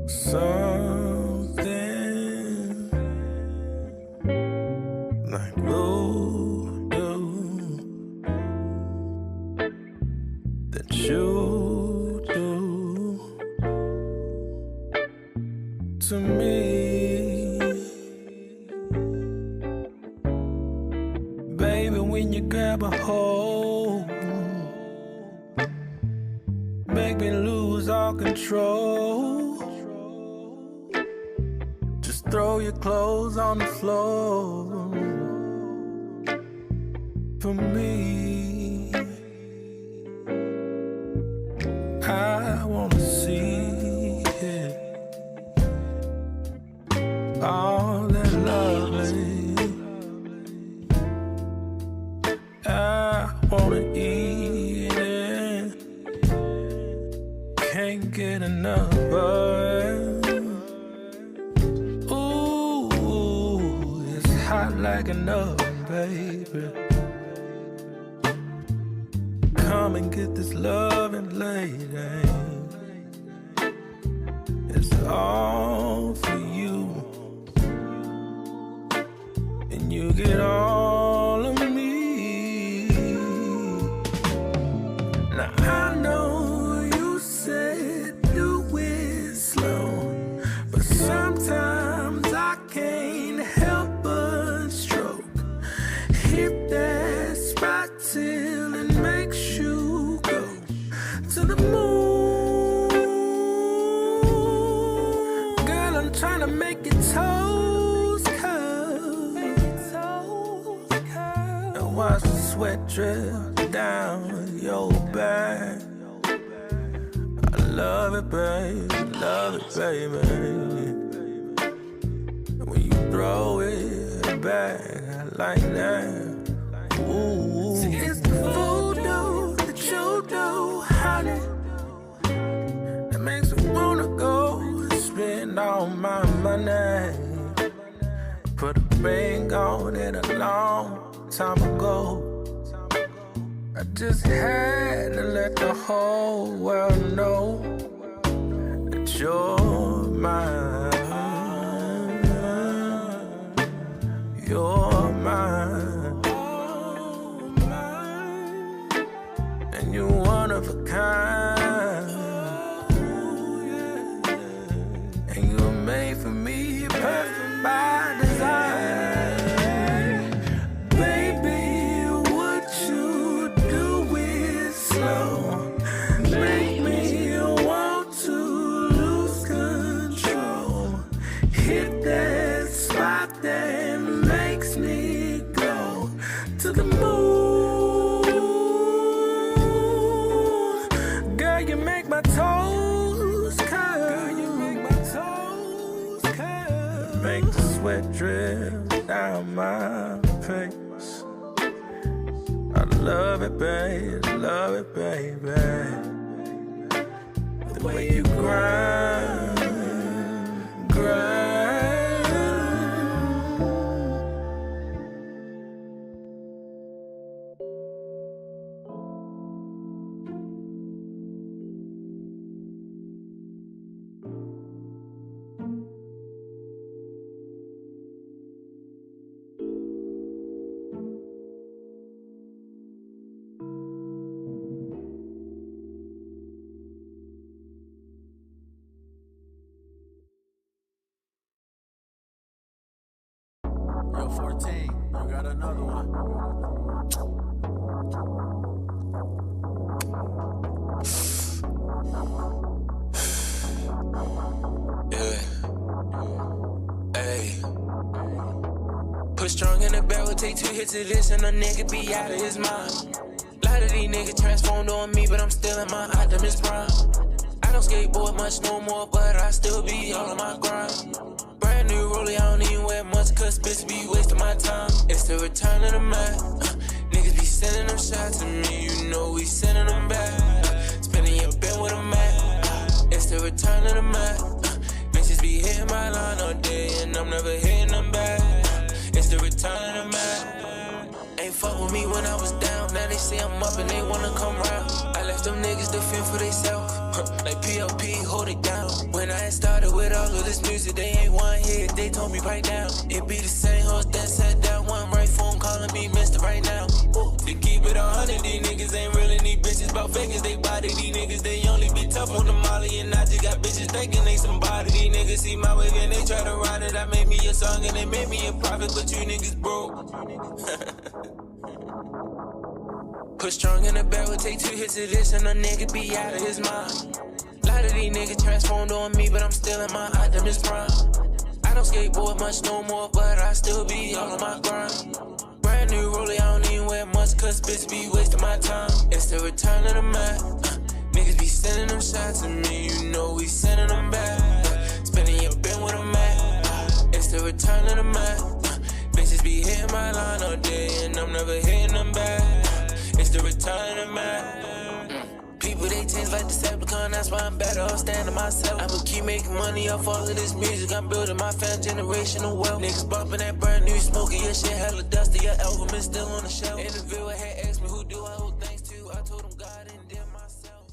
something like voodoo that you do to me. Baby, when you grab a hold, make me lose all control. Just throw your clothes on the floor for me. I wanna see it, all that lovely. I wanna eat it, can't get enough of it. Ooh, it's hot like an oven, baby. Come and get this loving lady. It's all for you, and you get all of me. Now I know you said do it slow, but sometimes I can't help but stroke. Hit that spot till it makes you go to the moon. Girl, I'm trying to make your toes curl, and watch the sweat drip down your back. I love it, baby, when you throw it back like that. Ooh. See, it's the voodoo that you do, honey, that makes me wanna go and spend all my money. Put a ring on it a long time ago. I just had to let the whole world know that you're mine. You're mine, and you're one of a kind, and you were made for me, perfect by design. Baby, what you do is slow, make me want to lose control. Hit that spot that makes me go to the moon. Girl, you make my toes curl. Make the sweat drip down my face. I love it, baby, the way you grind. Yo, 14, you got another one. Yeah. Hey. Put strong in the barrel, take 2 hits of this, and a nigga be out of his mind. Lot of these niggas transformed on me, but I'm still in my optimist prime. I don't skateboard much no more, but I still be all on my grind. Brand new rollie, I don't even wear much, cause bitch be wasting my time. It's the return of the man. Niggas be sending them shots at me, you know we sending them back. Spinning your bed with a man. It's the return of the man. Bitches be hitting my line all day, and I'm never hitting them back. It's the return of the man. Ain't fuck with me when I was down, now they say I'm up and they wanna come round. I left them niggas to fend for theyself. Like PLP, hold it down. When I had started with all of this music, they ain't one hit, they told me right now. It be the same host that sat down one right phone calling me Mr. right now. Ooh, to keep it 100, these niggas ain't really need bitches about fakers. They body these niggas, they only be tough on the molly. And I just got bitches thinking they somebody. These niggas see my wig and they try to ride it. I made me a song and they made me a profit, but you niggas broke. Put strong in the barrel, take 2 hits of this and a nigga be out of his mind. A lot of these niggas transformed on me, but I'm still in my Optimus Prime. I don't skateboard much no more, but I still be all on my grind. Brand new rollie, I don't even wear much, cause bitch be wasting my time. It's the return of the man. Niggas be sending them shots at me, you know we sending them back. Spending your bin with a man. It's the return of the man. Bitches be hitting my line all day, and I'm never hitting them back. It's the return of man. People, they change like Decepticon, that's why I'm better off standing myself. I'ma keep making money off all of this music, I'm building my fan generational wealth. Niggas bumping that brand new smoky, your shit hella dusty, your album is still on the shelf. Interviewer had asked me who do I owe thanks to, I told him God and then myself.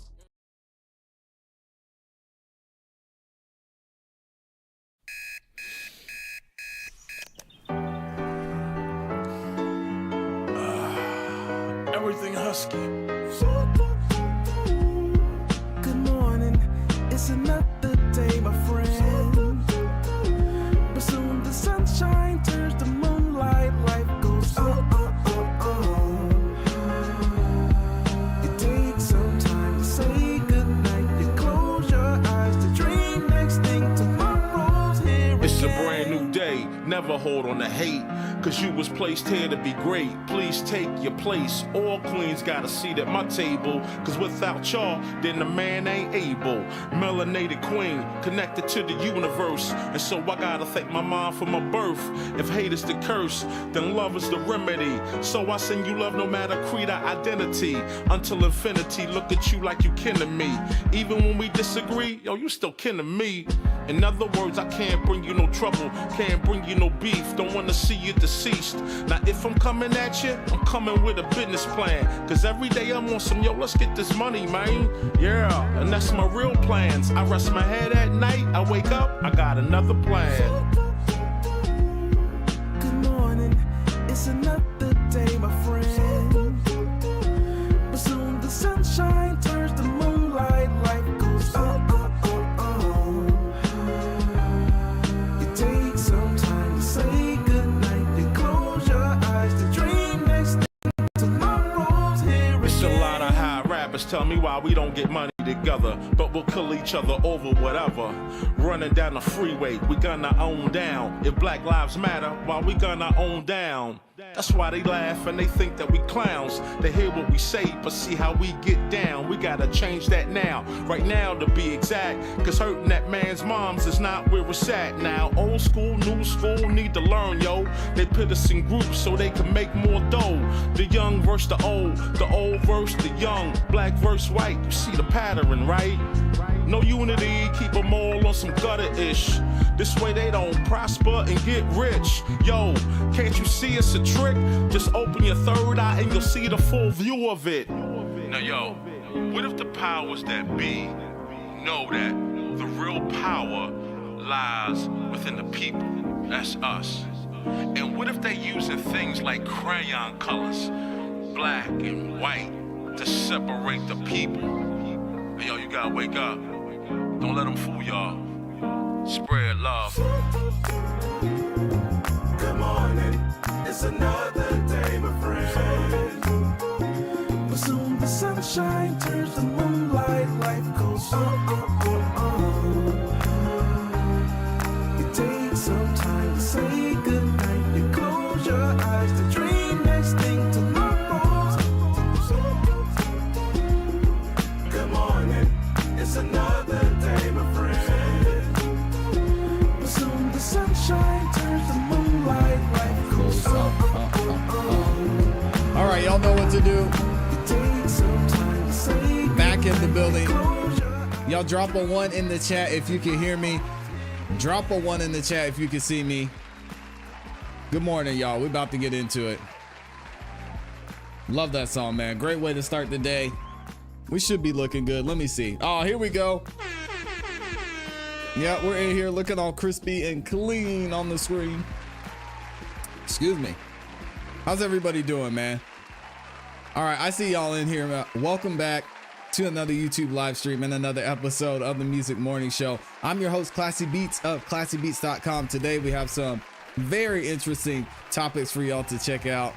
Everything husky. Good morning, it's another day, my friend. But soon the sunshine turns to moonlight, life goes It takes some time to say goodnight. You close your eyes to dream, next thing tomorrow's here. It's a brand new day, never hold on to hate. Cause you was placed here to be great. Please take your place. All queens got a seat at my table. Cause without y'all, then the man ain't able. Melanated queen, connected to the universe. And so I gotta thank my mom for my birth. If hate is the curse, then love is the remedy. So I send you love no matter creed or identity. Until infinity, look at you like you kin to me. Even when we disagree, yo, you still kin to me. In other words, I can't bring you no trouble, can't bring you no beef, don't wanna see you deceased. Now if I'm coming at you, I'm coming with a business plan. Cause every day I'm on some, yo, let's get this money, man. Yeah, and that's my real plans. I rest my head at night, I wake up, I got another plan. Good morning, it's another day, my friend. But soon the sunshine turns to moonlight, life goes It takes some time to say goodnight. You close your eyes to dream, next thing tomorrow's here. It's a lot of high rappers tell me why we don't get money together, but we'll kill each other over whatever. Running down the freeway, we gonna own down. If Black Lives Matter, why we gonna own down? That's why they laugh and they think that we clowns. They hear what we say, but see how we get down. We gotta change that now, right now to be exact. Cause hurting that man's moms is not where it's at now. Old school, new school, need to learn, yo. They put us in groups so they can make more dough. The young versus the old versus the young. Black versus white, you see the pattern, right? No unity, keep them all on some gutter-ish. This way they don't prosper and get rich. Yo, can't you see it's a trick? Just open your third eye and you'll see the full view of it. Now yo, what if the powers that be know that the real power lies within the people? That's us. And what if they using things like crayon colors, black and white, to separate the people? Hey, yo, you gotta wake up. Don't let them fool y'all. Spread love. Good morning, it's another day, my friend. But soon the sunshine turns to moonlight, life goes It takes some time to say goodnight. You close your eyes to dream, next thing tomorrow's. Good morning, it's another day, my friend. But soon the sunshine turns to moonlight, life goes All right, y'all know what to do. It takes some time to say Back in the building. close your eyes. Y'all drop a 1 in the chat if you can hear me. Drop a 1 in the chat if you can see me. Good morning, y'all. We're about to get into it. Love that song, man. Great way to start the day. We should be looking good. Let me see. Oh, here we go. Yeah, we're in here looking all crispy and clean on the screen. Excuse me. How's everybody doing, man? All right, I see y'all in here. Welcome back to another YouTube live stream and another episode of the Music Morning Show. I'm your host, ClassE Beats of ClassEbeats.com. Today we have some very interesting topics for y'all to check out.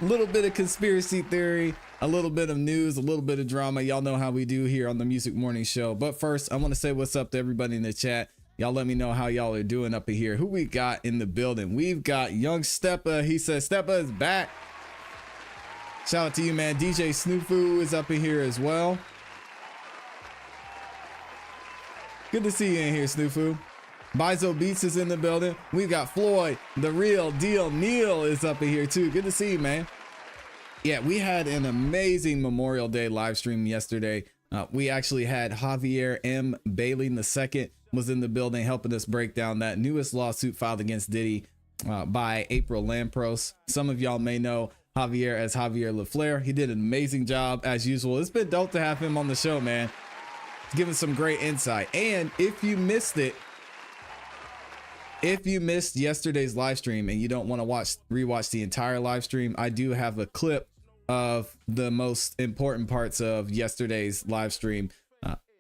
A little bit of conspiracy theory, a little bit of news, a little bit of drama. Y'all know how we do here on the Music Morning Show. But first, I want to say what's up to everybody in the chat. Y'all let me know how y'all are doing up in here. Who we got in the building? We've got Young Steppa. He says Steppa is back. Shout out to you, man. DJ Snoofu is up in here as well. Good to see you in here, Snoofu. Bizo Beats is in the building. We've got Floyd, the real deal. Neil is up in here too. Good to see you, man. Yeah, we had an amazing Memorial Day live stream yesterday. We actually had Javier M. Bailey II was in the building helping us break down that newest lawsuit filed against Diddy by April Lampros. Some of y'all may know Javier as Javier LaFleur. He did an amazing job as usual. It's been dope to have him on the show, man. Giving some great insight. And if you missed it, if you missed yesterday's live stream and you don't want to rewatch the entire live stream, I do have a clip of the most important parts of yesterday's live stream.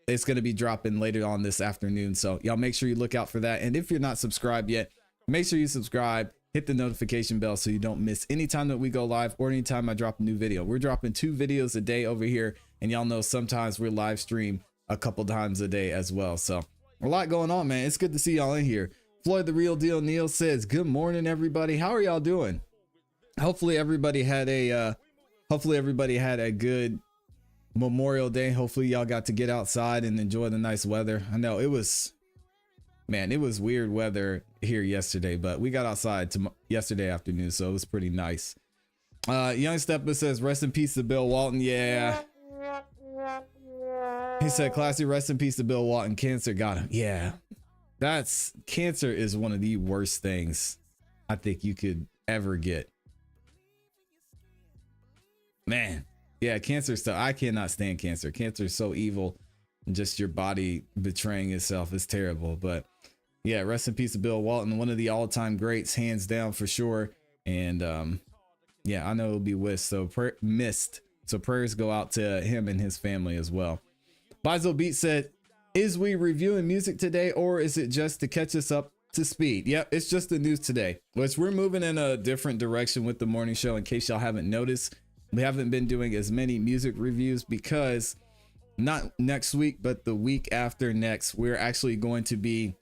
It's going to be dropping later on this afternoon. So y'all make sure you look out for that. And if you're not subscribed yet, make sure you subscribe. Hit the notification bell so you don't miss any time that we go live or anytime I drop a new video. We're dropping 2 videos a day over here, and y'all know sometimes we're live stream a couple times a day as well. So a lot going on, man. It's good to see y'all in here. Floyd the real deal Neil says good morning, everybody. How are y'all doing? Hopefully everybody had a good Memorial Day. Hopefully y'all got to get outside and enjoy the nice weather. I know it was weird weather here yesterday, but we got outside yesterday afternoon, so it was pretty nice. Young Steppa says rest in peace to Bill Walton. Yeah, he said classy, rest in peace to Bill Walton. Cancer got him. Yeah, cancer is one of the worst things I think you could ever get, man. Yeah, cancer stuff. I cannot stand cancer. Cancer is so evil. Just your body betraying itself is terrible. But yeah, rest in peace to Bill Walton, one of the all-time greats, hands down for sure. And yeah, I know it'll be missed. So prayers go out to him and his family as well. Bizo Beat said, is we reviewing music today or is it just to catch us up to speed? Yep, it's just the news today. Which we're moving in a different direction with the morning show. In case y'all haven't noticed, we haven't been doing as many music reviews because not next week, but the week after next, we're actually going to be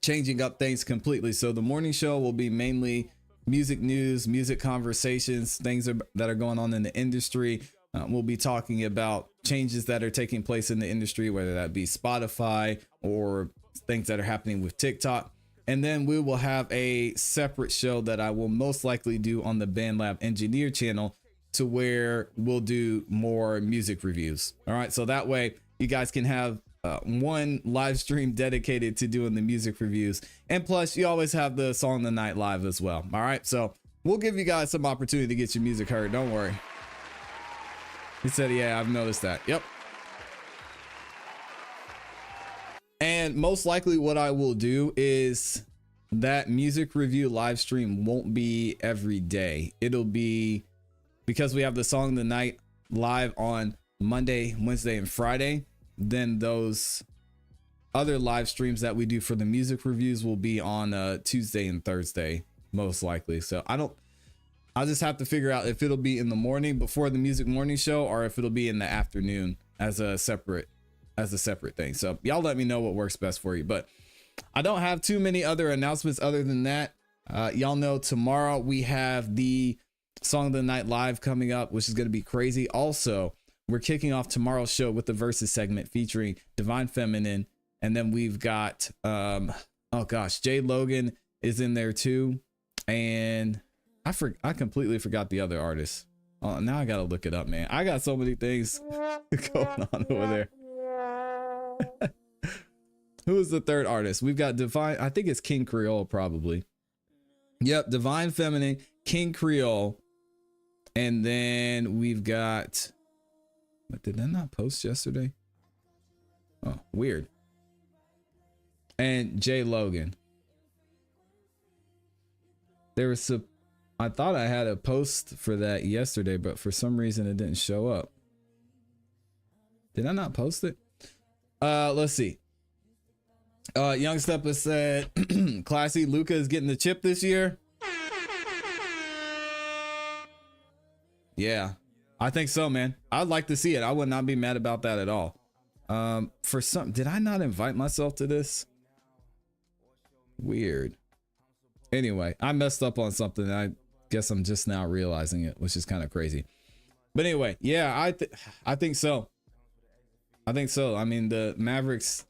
changing up things completely. So the morning show will be mainly music news, music conversations, things that are going on in the industry. We'll be talking about changes that are taking place in the industry, whether that be Spotify or things that are happening with TikTok. And then we will have a separate show that I will most likely do on the BandLab Engineer channel, to where we'll do more music reviews. All right, so that way you guys can have one live stream dedicated to doing the music reviews, and plus you always have the song of the night live as well. All right, so we'll give you guys some opportunity to get your music heard. Don't worry. He said, yeah, I've noticed that. Yep. And most likely what I will do is that music review live stream won't be every day. It'll be, because we have the song of the night live on Monday, Wednesday, and Friday, then those other live streams that we do for the music reviews will be on Tuesday and Thursday, most likely. So I'll just have to figure out if it'll be in the morning before the music morning show or if it'll be in the afternoon as a separate thing. So y'all let me know what works best for you. But I don't have too many other announcements other than that. Y'all know tomorrow we have the Song of the Night live coming up, which is going to be crazy. Also, we're kicking off tomorrow's show with the Versus segment featuring Divine Feminine, and then we've got Jay Logan is in there too, and I completely forgot the other artist. Oh, now I gotta look it up, man. I got so many things going on over there. Who is the third artist? We've got Divine. I think it's King Creole, probably. Yep, Divine Feminine, King Creole. And then we've got But did I not post yesterday? Oh, weird. And Jay Logan. There was some, I thought I had a post for that yesterday, but for some reason it didn't show up. Did I not post it? Let's see. Young Steppa said, ClassE, Luca is getting the chip this year. Yeah, I think so, man. I'd like to see it. I would not be mad about that at all. For some, did I not invite myself to this? Weird. Anyway, I messed up on something. I guess I'm just now realizing it, which is kind of crazy. But anyway, yeah, I think so. I think so. I mean, the Mavericks,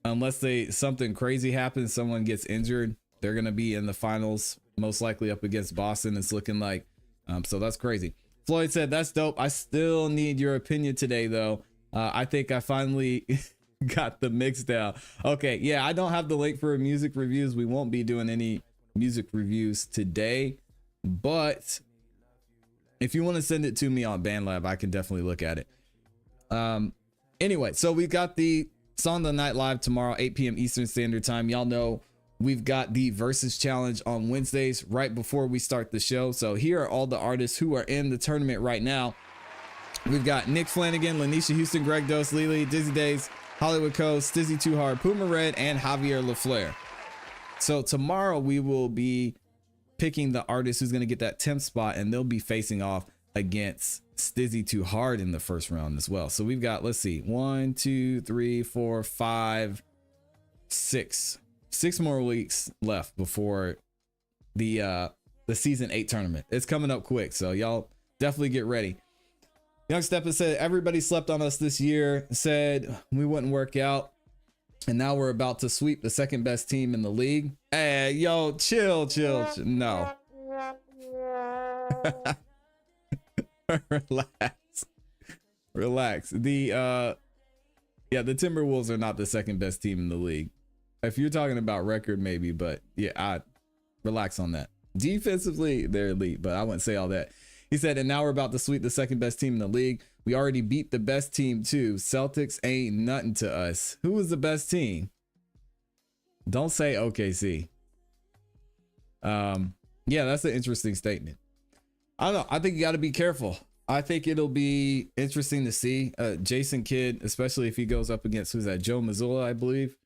unless something crazy happens, someone gets injured, they're gonna be in the finals, most likely up against Boston. It's looking like. So that's crazy. Floyd said, "That's dope. I still need your opinion today, though. I think I finally got the mix down." Okay, yeah, I don't have the link for music reviews. We won't be doing any music reviews today, but if you want to send it to me on BandLab, I can definitely look at it. Anyway, so we've got the Song of the Night live tomorrow, 8 p.m. Eastern Standard Time. Y'all know we've got the Versus Challenge on Wednesdays right before we start the show. So here are all the artists who are in the tournament right now. We've got Nick Flanagan, Lanisha Houston, Greg Dose, Lily, Dizzy Days, Hollywood Coast, Stizzy Too Hard, Puma Red, and Javier LaFleur. So tomorrow we will be picking the artist who's going to get that 10th spot, and they'll be facing off against Stizzy Too Hard in the first round as well. So we've got, let's see, 1, 2, 3, 4, 5, 6 more weeks left before the season 8 tournament. It's coming up quick, so y'all definitely get ready. Young Steppa said, everybody slept on us this year, said we wouldn't work out, and now we're about to sweep the second best team in the league. Hey, yo, chill. No. Relax. The Timberwolves are not the second best team in the league. If you're talking about record, maybe, but yeah, I relax on that. Defensively, they're elite, but I wouldn't say all that. He said, and now we're about to sweep the second best team in the league. We already beat the best team too. Celtics ain't nothing to us. Who was the best team? Don't say OKC. Yeah, that's an interesting statement. I don't know. I think you got to be careful. I think it'll be interesting to see Jason Kidd, especially if he goes up against, who's that? Joe Mazzulla, I believe.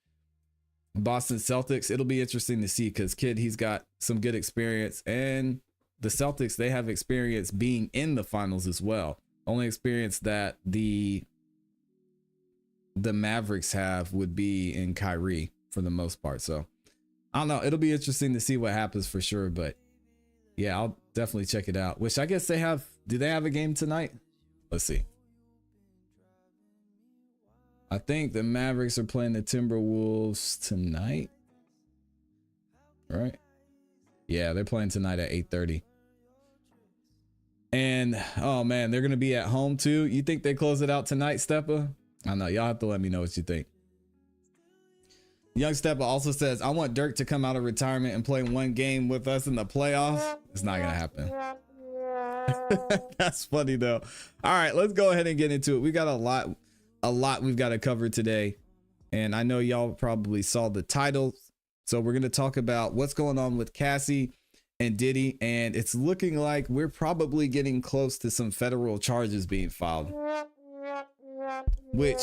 Boston Celtics. It'll be interesting to see because Kidd, he's got some good experience, and the Celtics, they have experience being in the finals as well. Only experience that the Mavericks have would be in Kyrie for the most part. So I don't know. It'll be interesting to see what happens for sure. But yeah, I'll definitely check it out. Which I guess they have. Do they have a game tonight? Let's see. I think the Mavericks are playing the Timberwolves tonight. Right? Yeah, they're playing tonight at 8:30. And oh man, they're gonna be at home too. You think they close it out tonight, Steppa? I don't know. Y'all have to let me know what you think. Young Steppa also says, I want Dirk to come out of retirement and play one game with us in the playoffs. It's not gonna happen. That's funny though. All right, let's go ahead and get into it. We got a lot we've got to cover today, and I know y'all probably saw the titles. So we're gonna talk about what's going on with Cassie and Diddy, and it's looking like we're probably getting close to some federal charges being filed, which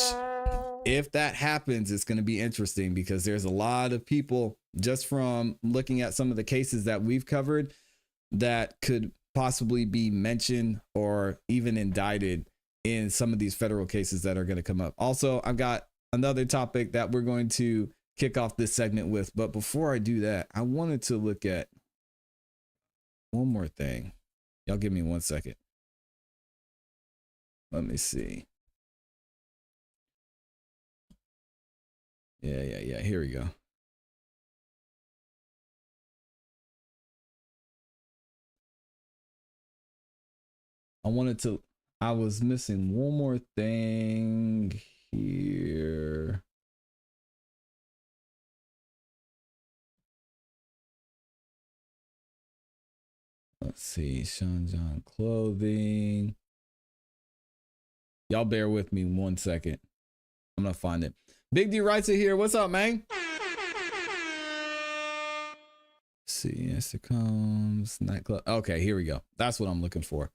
if that happens, it's going to be interesting because there's a lot of people, just from looking at some of the cases that we've covered, that could possibly be mentioned or even indicted in some of these federal cases that are going to come up. Also, I've got another topic that we're going to kick off this segment with, but before I do that, I wanted to look at one more thing. Y'all give me 1 second. Let me see. Yeah. Here we go. I was missing one more thing here. Let's see, Sean John clothing. Y'all bear with me 1 second. I'm gonna find it. Big D writes it here. What's up, man? See, yes, it comes nightclub. Okay, here we go. That's what I'm looking for.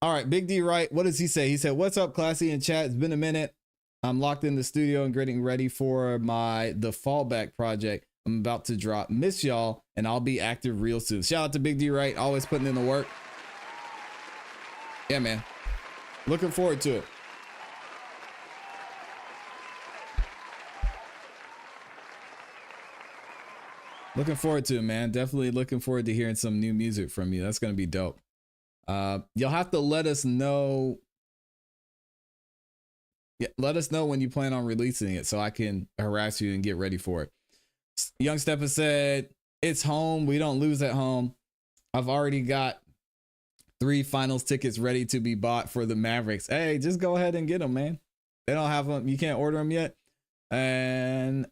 All right, Big D right. What does he say? He said, "What's up, ClassE in chat? It's been a minute. I'm locked in the studio and getting ready for the fallback project I'm about to drop. Miss y'all, and I'll be active real soon." Shout out to Big D right, always putting in the work. Yeah, man. Looking forward to it. Looking forward to it, man. Definitely looking forward to hearing some new music from you. That's gonna be dope. You'll have to let us know. Yeah, let us know when you plan on releasing it so I can harass you and get ready for it. Young Steppa said, "It's home. We don't lose at home. I've already got 3 finals tickets ready to be bought for the Mavericks." Hey, just go ahead and get them, man. They don't have them. You can't order them yet. And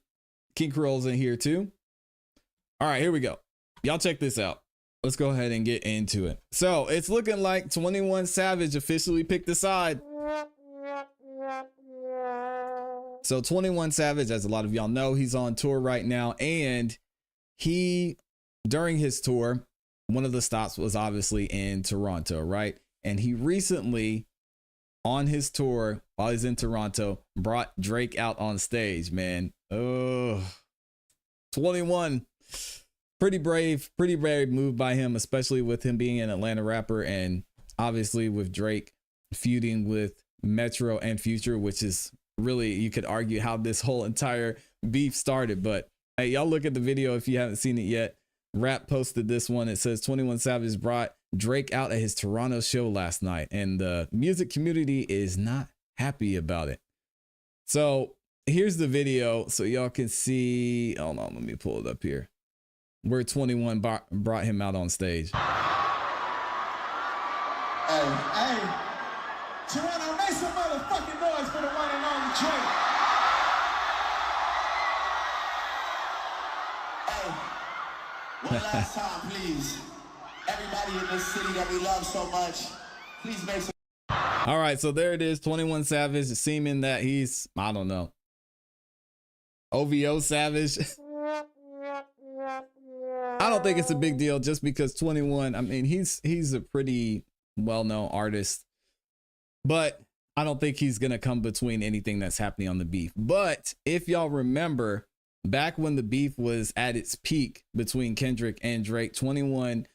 King Cruel's in here too. All right, here we go. Y'all check this out. Let's go ahead and get into it. So it's looking like 21 Savage officially picked a side. So 21 Savage, as a lot of y'all know, he's on tour right now. And during his tour, one of the stops was obviously in Toronto, right? And he recently, on his tour, while he's in Toronto, brought Drake out on stage, man. Oh, 21. Pretty brave move by him, especially with him being an Atlanta rapper and obviously with Drake feuding with Metro and Future, which is really, you could argue how this whole entire beef started. But hey, y'all look at the video if you haven't seen it yet. Rap posted this one. It says 21 Savage brought Drake out at his Toronto show last night, and the music community is not happy about it. So here's the video so y'all can see. Hold on, let me pull it up here. Where 21 brought him out on stage. Hey, Toronto, make some motherfucking noise for the one and only Drake. Hey, one last time, please. Everybody in this city that we love so much, please make some. All right, so there it is. 21 Savage, seeming that he's, I don't know, OVO Savage. I don't think it's a big deal just because 21, I mean, he's a pretty well-known artist, but I don't think he's going to come between anything that's happening on the beef. But if y'all remember, back when the beef was at its peak between Kendrick and Drake, 21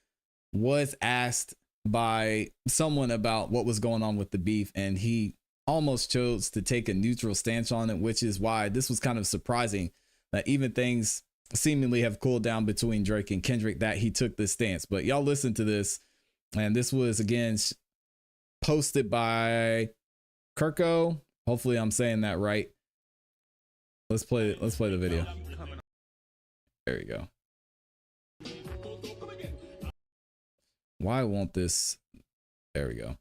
was asked by someone about what was going on with the beef, and he almost chose to take a neutral stance on it, which is why this was kind of surprising that even things seemingly have cooled down between Drake and Kendrick, that he took this stance. But y'all listen to this, and this was again posted by Kirko. Hopefully I'm saying that right. Let's play the video. There you go. Why won't this? There we go.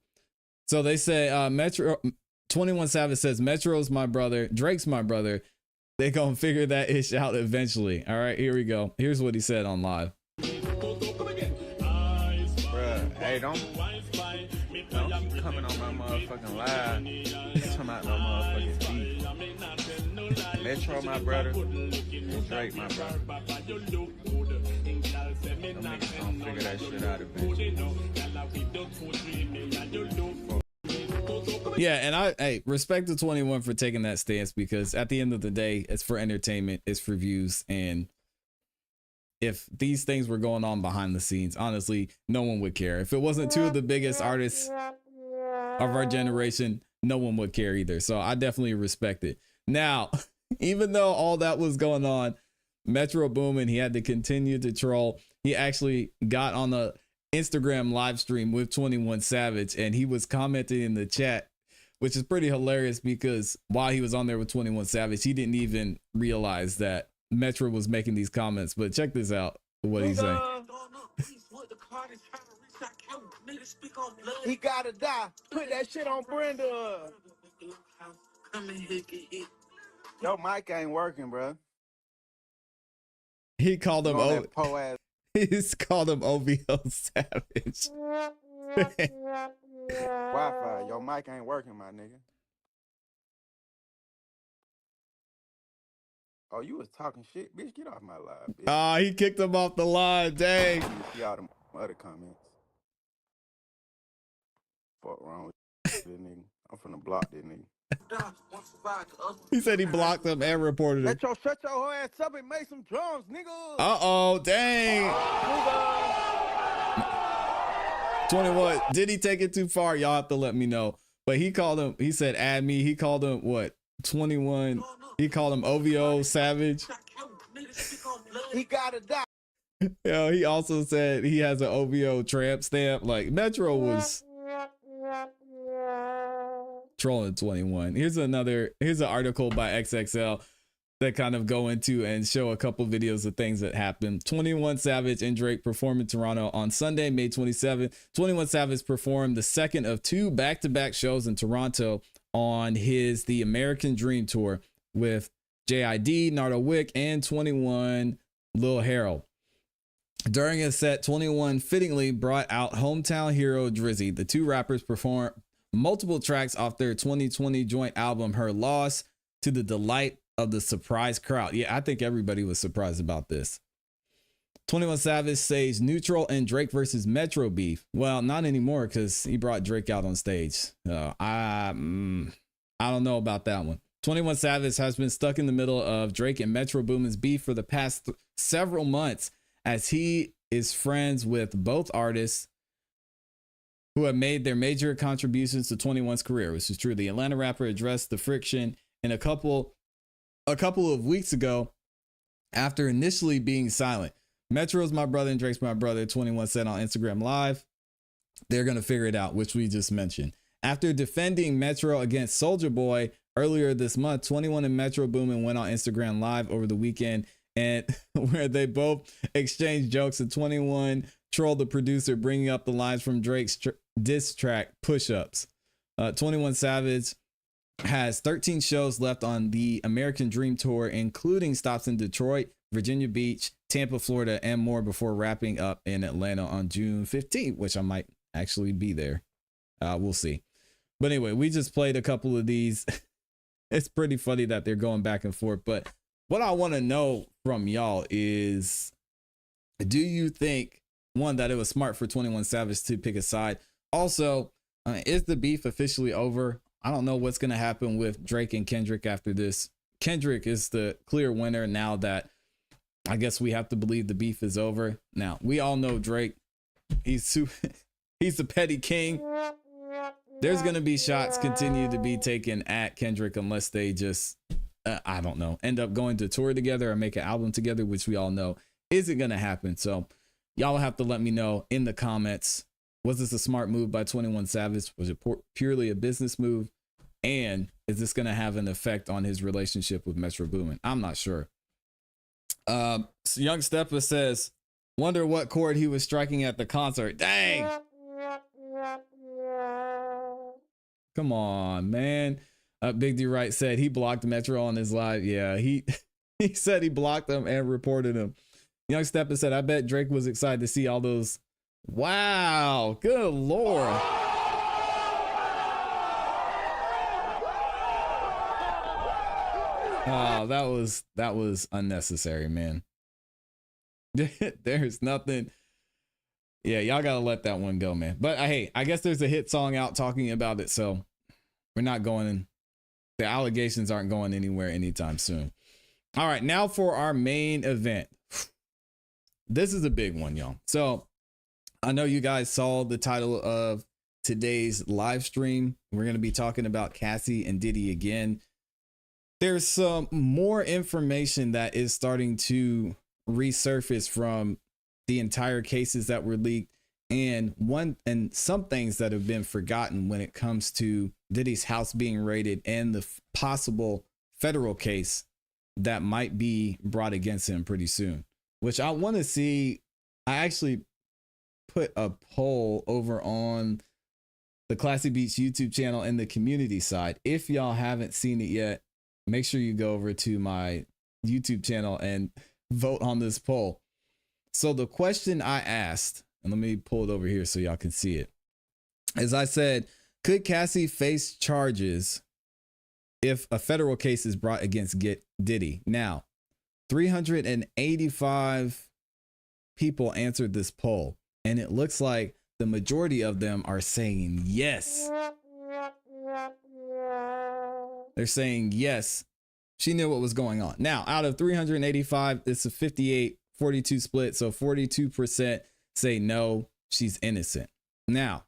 So they say Metro 21 Savage says Metro's my brother, Drake's my brother. They gonna figure that ish out eventually. All right, here we go. Here's what he said on live. Bruh, hey, don't keep coming on my motherfucking live. Talking about no motherfucking beef. Metro my brother, and Drake my brother. Them niggas gonna figure that shit out eventually. Yeah, and hey, respect to 21 for taking that stance, because at the end of the day, it's for entertainment, it's for views, and if these things were going on behind the scenes, honestly, no one would care. If it wasn't two of the biggest artists of our generation, no one would care either. So I definitely respect it. Now, even though all that was going on, Metro Boomin, he had to continue to troll. He actually got on the Instagram live stream with 21 Savage, and he was commenting in the chat, which is pretty hilarious because while he was on there with 21 Savage, he didn't even realize that Metro was making these comments. But check this out, what he's saying. He gotta die. Put that shit on Brenda. Yo, mic ain't working, bro. He called him Po-ass. He's called him OVO Savage. Wi-Fi. Your mic ain't working, my nigga. Oh, you was talking shit, bitch. Get off my live, bitch. Ah, he kicked him off the line. Dang. You see all them other comments. Fuck wrong with this nigga. I'm finna block this nigga. He said he blocked him and reported him. Shut your ass up and make some drums, nigga. Uh-oh, dang. 21. Did he take it too far? Y'all have to let me know. But he called him, he said, add me. He called him what? 21. He called him OVO Savage. He gotta die. Yeah, he also said he has an OVO tramp stamp. Like Metro was trolling 21. Here's an article by XXL that kind of go into and show a couple videos of things that happened. 21 Savage and Drake performed in Toronto on Sunday, May 27th. 21 Savage performed the second of two back-to-back shows in Toronto on the American Dream Tour with JID, Nardo Wick, and 21 Lil Harold. During his set, 21 fittingly brought out hometown hero Drizzy. The two rappers performed multiple tracks off their 2020 joint album, Her Loss, to the delight of the surprised crowd. Yeah, I think everybody was surprised about this. 21 Savage says neutral and Drake versus Metro beef. Well, not anymore because he brought Drake out on stage. I don't know about that one. 21 Savage has been stuck in the middle of Drake and Metro Boomin's beef for the past several months, as he is friends with both artists who have made their major contributions to 21's career, which is true. The Atlanta rapper addressed the friction in a couple of weeks ago after initially being silent. Metro's my brother and Drake's my brother, 21 said on Instagram Live. They're going to figure it out, which we just mentioned. After defending Metro against Soulja Boy earlier this month, 21 and Metro Boomin went on Instagram Live over the weekend, and where they both exchanged jokes, and 21 trolled the producer, bringing up the lines from Drake's diss track Push-Ups. 21 Savage has 13 shows left on the American Dream Tour, including stops in Detroit, Virginia Beach, Tampa, Florida, and more before wrapping up in Atlanta on June 15th, which I might actually be there. We'll see. But anyway, we just played a couple of these. It's pretty funny that they're going back and forth. But what I want to know from y'all is, do you think, one, that it was smart for 21 Savage to pick a side? Also, is the beef officially over? I don't know what's going to happen with Drake and Kendrick after this. Kendrick is the clear winner now that I guess we have to believe the beef is over. Now, we all know Drake. He's the petty king. There's going to be shots continue to be taken at Kendrick unless they just, I don't know, end up going to tour together or make an album together, which we all know isn't going to happen. So y'all have to let me know in the comments. Was this a smart move by 21 Savage? Was it purely a business move? And is this going to have an effect on his relationship with Metro Boomin? I'm not sure. So Young Steppa says, wonder what chord he was striking at the concert. Dang. Come on, man. Big D Wright said he blocked Metro on his live. Yeah, he said he blocked him and reported him. Young Steppa said, I bet Drake was excited to see all those. Wow, good Lord. Oh, that was unnecessary, man. There's nothing. Yeah, y'all gotta let that one go, man. But hey, I guess there's a hit song out talking about it, so we're not going. The allegations aren't going anywhere anytime soon. All right, now for our main event. This is a big one, y'all. So I know you guys saw the title of today's live stream. We're gonna be talking about Cassie and Diddy again. There's some more information that is starting to resurface from the entire cases that were leaked, and some things that have been forgotten when it comes to Diddy's house being raided and the possible federal case that might be brought against him pretty soon, which I want to see. I actually put a poll over on the Classy Beats YouTube channel and the community side. If y'all haven't seen it yet, make sure you go over to my YouTube channel and vote on this poll. So the question I asked, and let me pull it over here so y'all can see it. As I said, could Cassie face charges if a federal case is brought against Diddy? Now, 385 people answered this poll, and it looks like the majority of them are saying yes. They're saying yes. She knew what was going on. Now, out of 385, it's a 58-42 split. So 42% say no, she's innocent. Now,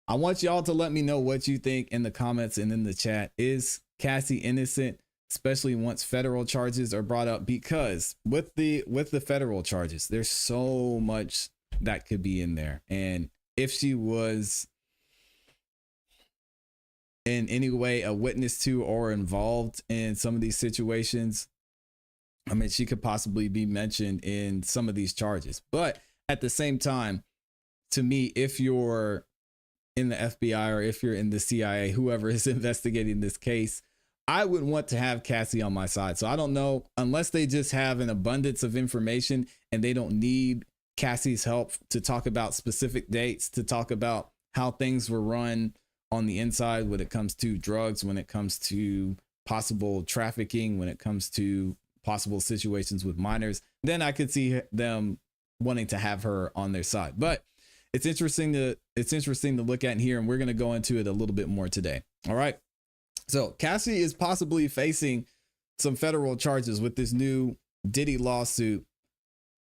I want y'all to let me know what you think in the comments and in the chat. Is Cassie innocent, especially once federal charges are brought up? Because with the federal charges, there's so much that could be in there. And if she was in any way a witness to or involved in some of these situations, I mean, she could possibly be mentioned in some of these charges. But at the same time, to me, if you're in the FBI or if you're in the CIA, whoever is investigating this case, I would want to have Cassie on my side. So I don't know, unless they just have an abundance of information and they don't need Cassie's help to talk about specific dates, to talk about how things were run on the inside when it comes to drugs, when it comes to possible trafficking, when it comes to possible situations with minors, then I could see them wanting to have her on their side. But it's interesting to look at here, and we're going to go into it a little bit more today. All right. So Cassie is possibly facing some federal charges with this new Diddy lawsuit,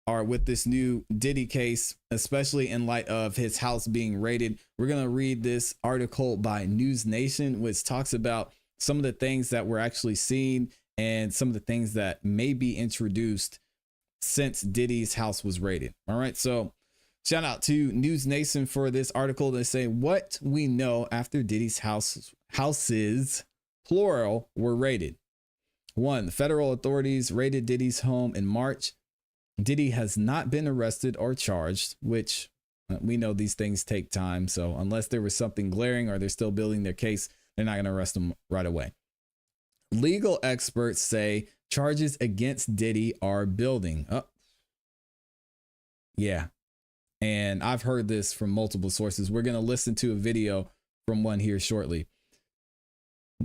or with this new Diddy case, especially in light of his house being raided. We're going to read this article by News Nation, which talks about some of the things that we're actually seeing and some of the things that may be introduced since Diddy's house was raided. All right. So shout out to News Nation for this article. They say what we know after Diddy's houses, plural, were raided. 1. The federal authorities raided Diddy's home in March. Diddy has not been arrested or charged, which we know these things take time. So unless there was something glaring or they're still building their case, they're not going to arrest him right away. Legal experts say charges against Diddy are building. Oh, yeah. And I've heard this from multiple sources. We're going to listen to a video from one here shortly.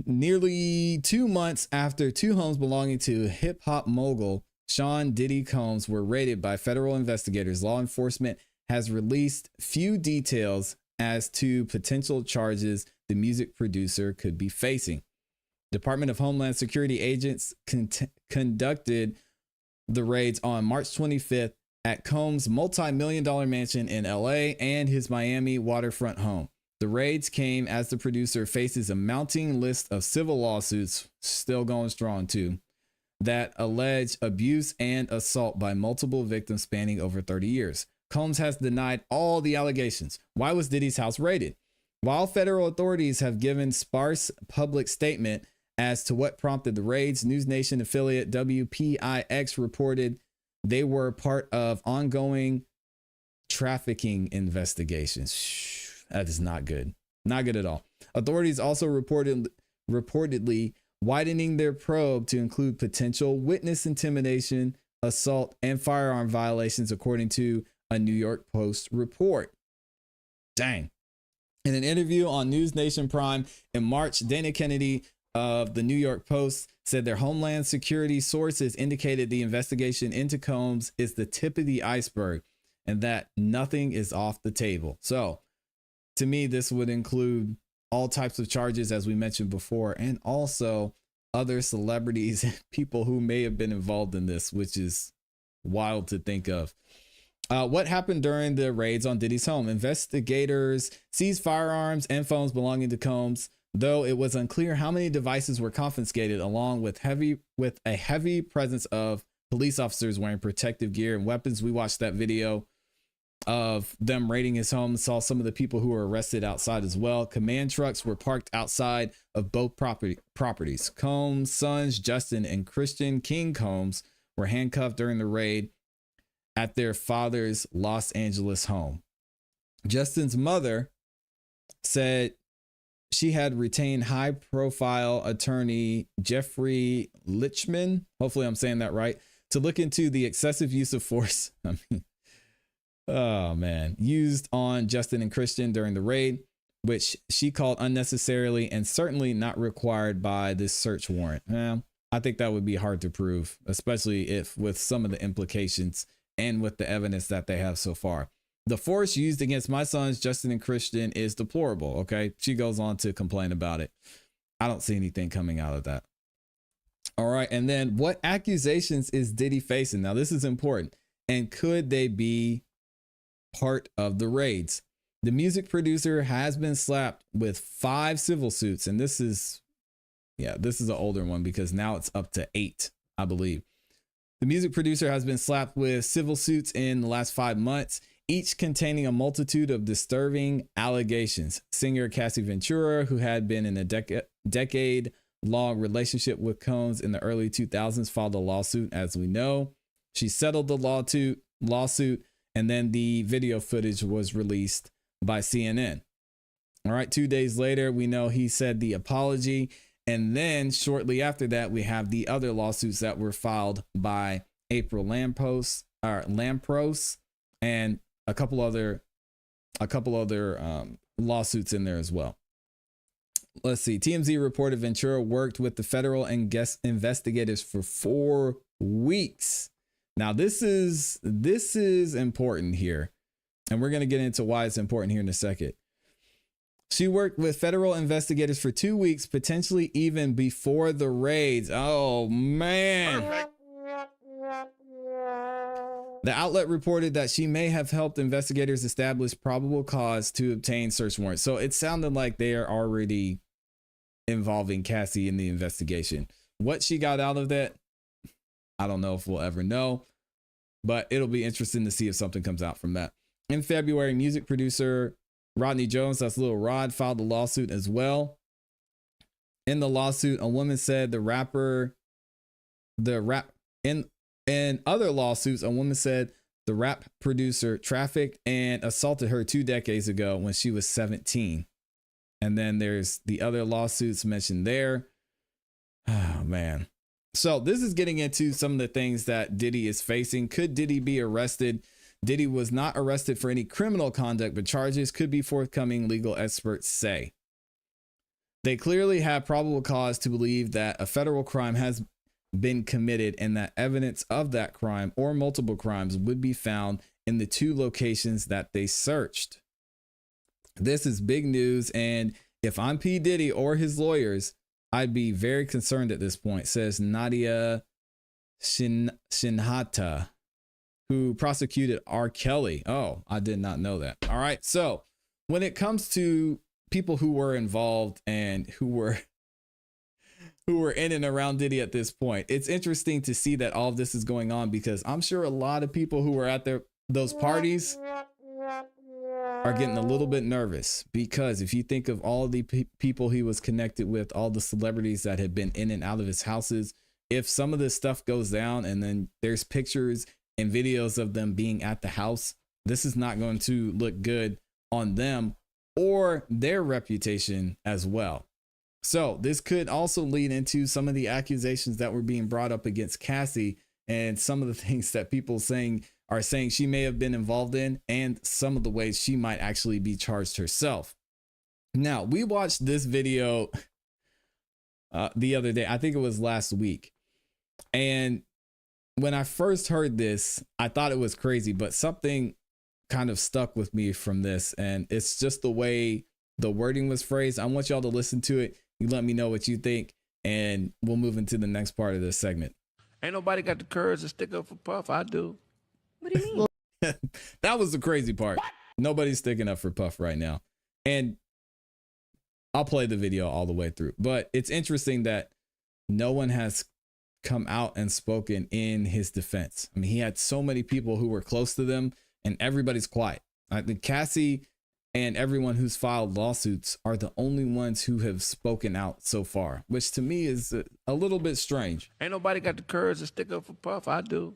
Nearly 2 months after two homes belonging to hip hop mogul Sean Diddy Combs were raided by federal investigators, law enforcement has released few details as to potential charges the music producer could be facing. Department of Homeland Security agents conducted the raids on March 25th at Combs' multi-million-dollar mansion in LA and his Miami waterfront home. The raids came as the producer faces a mounting list of civil lawsuits, still going strong too, that allege abuse and assault by multiple victims spanning over 30 years. Combs has denied all the allegations. Why was Diddy's house raided? While federal authorities have given sparse public statement as to what prompted the raids, News Nation affiliate WPIX reported they were part of ongoing trafficking investigations. That is not good. Not good at all. Authorities also reportedly widening their probe to include potential witness intimidation, assault, and firearm violations, according to a New York Post report. Dang. In an interview on News Nation Prime in March, Dana Kennedy of the New York Post said their Homeland Security sources indicated the investigation into Combs is the tip of the iceberg and that nothing is off the table. So to me, this would include all types of charges, as we mentioned before, and also other celebrities and people who may have been involved in this, which is wild to think of. What happened during the raids on Diddy's home? Investigators seized firearms and phones belonging to Combs, though it was unclear how many devices were confiscated, along with a heavy presence of police officers wearing protective gear and weapons. We watched that video of them raiding his home, saw some of the people who were arrested outside as well. Command trucks were parked outside of both properties. Combs' sons, Justin and Christian King Combs, were handcuffed during the raid at their father's Los Angeles home. Justin's mother said she had retained high-profile attorney Jeffrey Lichman, hopefully I'm saying that right, to look into the excessive use of force. Oh man, used on Justin and Christian during the raid. which she called unnecessarily and certainly not required by this search warrant. I think that would be hard to prove, especially if with some of the implications and with the evidence that they have so far. The force used against my sons, Justin and Christian, is deplorable. Okay. She goes on to complain about it. I don't see anything coming out of that. All right. And then what accusations is Diddy facing? Now, this is important. And could they be part of the raids? The music producer has been slapped with 5 civil suits. And this is an older one because now it's up to 8, I believe. The music producer has been slapped with civil suits in the last 5 months, each containing a multitude of disturbing allegations. Singer Cassie Ventura, who had been in a decade-long relationship with Combs in the early 2000s, filed a lawsuit, as we know. She settled the lawsuit, and then the video footage was released by CNN. All right, 2 days later, we know he said the apology. And then shortly after that, we have the other lawsuits that were filed by April Lampros and a couple other lawsuits in there as well. Let's see. TMZ reported Ventura worked with the federal and guest investigators for 4 weeks. Now, this is important here, and we're going to get into why it's important here in a second. She worked with federal investigators for 2 weeks, potentially even before the raids. Oh, man. The outlet reported that she may have helped investigators establish probable cause to obtain search warrants. So it sounded like they are already involving Cassie in the investigation. What she got out of that, I don't know if we'll ever know, but it'll be interesting to see if something comes out from that. In February, music producer Rodney Jones, that's Lil Rod, filed a lawsuit as well. In the lawsuit, a woman said in other lawsuits, a woman said the rap producer trafficked and assaulted her 2 decades ago when she was 17. And then there's the other lawsuits mentioned there. Oh, man. So this is getting into some of the things that Diddy is facing. Could Diddy be arrested? Diddy was not arrested for any criminal conduct, but charges could be forthcoming, legal experts say. They clearly have probable cause to believe that a federal crime has been committed and that evidence of that crime or multiple crimes would be found in the 2 locations that they searched. This is big news, and if I'm P. Diddy or his lawyers, I'd be very concerned at this point, says Nadia Shinhata, who prosecuted R. Kelly. Oh, I did not know that. All right. So when it comes to people who were involved and who were in and around Diddy at this point, it's interesting to see that all of this is going on, because I'm sure a lot of people who were at those parties are getting a little bit nervous, because if you think of all the people he was connected with, all the celebrities that had been in and out of his houses, if some of this stuff goes down and then there's pictures and videos of them being at the house, this is not going to look good on them or their reputation as well. So this could also lead into some of the accusations that were being brought up against Cassie and some of the things that people are saying she may have been involved in, and some of the ways she might actually be charged herself. Now, we watched this video the other day. I think it was last week. And when I first heard this, I thought it was crazy, but something kind of stuck with me from this. And it's just the way the wording was phrased. I want y'all to listen to it. You let me know what you think, and we'll move into the next part of this segment. Ain't nobody got the courage to stick up for Puff. I do. What do you mean? That was the crazy part. What? Nobody's sticking up for Puff right now. And I'll play the video all the way through. But it's interesting that no one has come out and spoken in his defense. I mean, he had so many people who were close to them, and everybody's quiet. I think Cassie and everyone who's filed lawsuits are the only ones who have spoken out so far, which to me is a little bit strange. Ain't nobody got the courage to stick up for Puff. I do.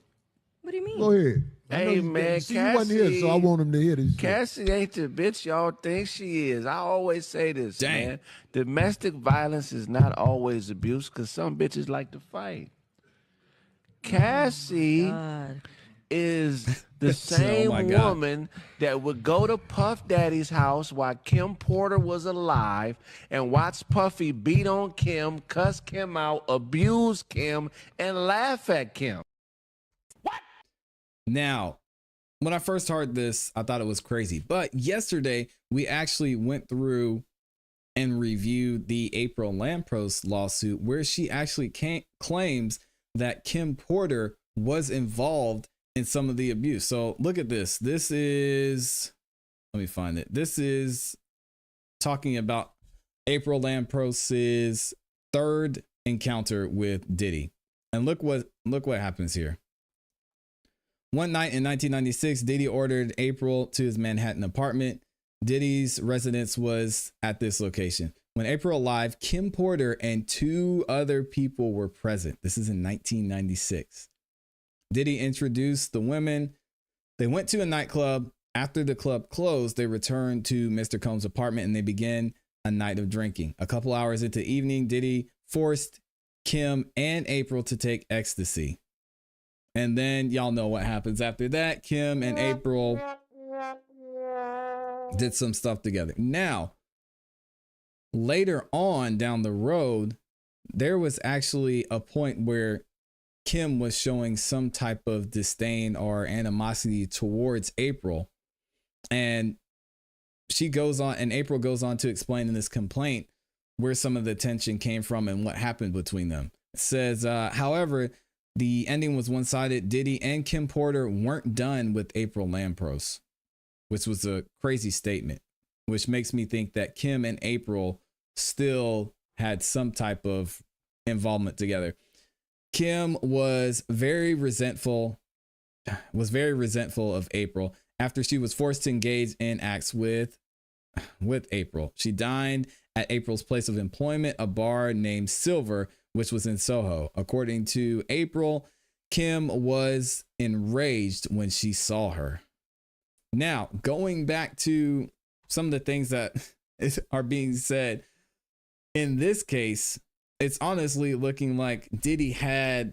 What do you mean? Go ahead. Hey, man, Cassie, you wasn't here, so I want him to hear this. Cassie ain't the bitch y'all think she is. I always say this, Dang. man. Domestic violence is not always abuse, because some bitches like to fight. Cassie is the Oh same my God. woman that would go to Puff Daddy's house while Kim Porter was alive and watch Puffy beat on Kim, cuss Kim out, abuse Kim, and laugh at Kim. Now, when I first heard this, I thought it was crazy. But yesterday, we actually went through and reviewed the April Lampros lawsuit, where she actually claims that Kim Porter was involved in some of the abuse. So look at this. This is, let me find it. This is talking about April Lampros's third encounter with Diddy. And look what happens here. One night in 1996, Diddy ordered April to his Manhattan apartment. Diddy's residence was at this location. When April arrived, Kim Porter and 2 other people were present. This is in 1996. Diddy introduced the women. They went to a nightclub. After the club closed, they returned to Mr. Combs' apartment and they began a night of drinking. A couple hours into the evening, Diddy forced Kim and April to take ecstasy. And then y'all know what happens after that. Kim and April did some stuff together. Now, later on down the road, there was actually a point where Kim was showing some type of disdain or animosity towards April. And she goes on, and April goes on to explain in this complaint where some of the tension came from and what happened between them. It says, however, the ending was one-sided. Diddy and Kim Porter weren't done with April Lampros, which was a crazy statement, which makes me think that Kim and April still had some type of involvement together. Kim was very resentful of April after she was forced to engage in acts with April. She dined at April's place of employment, a bar named Silver, which was in Soho. According to April, Kim was enraged when she saw her. Now, going back to some of the things that are being said in this case, it's honestly looking like Diddy had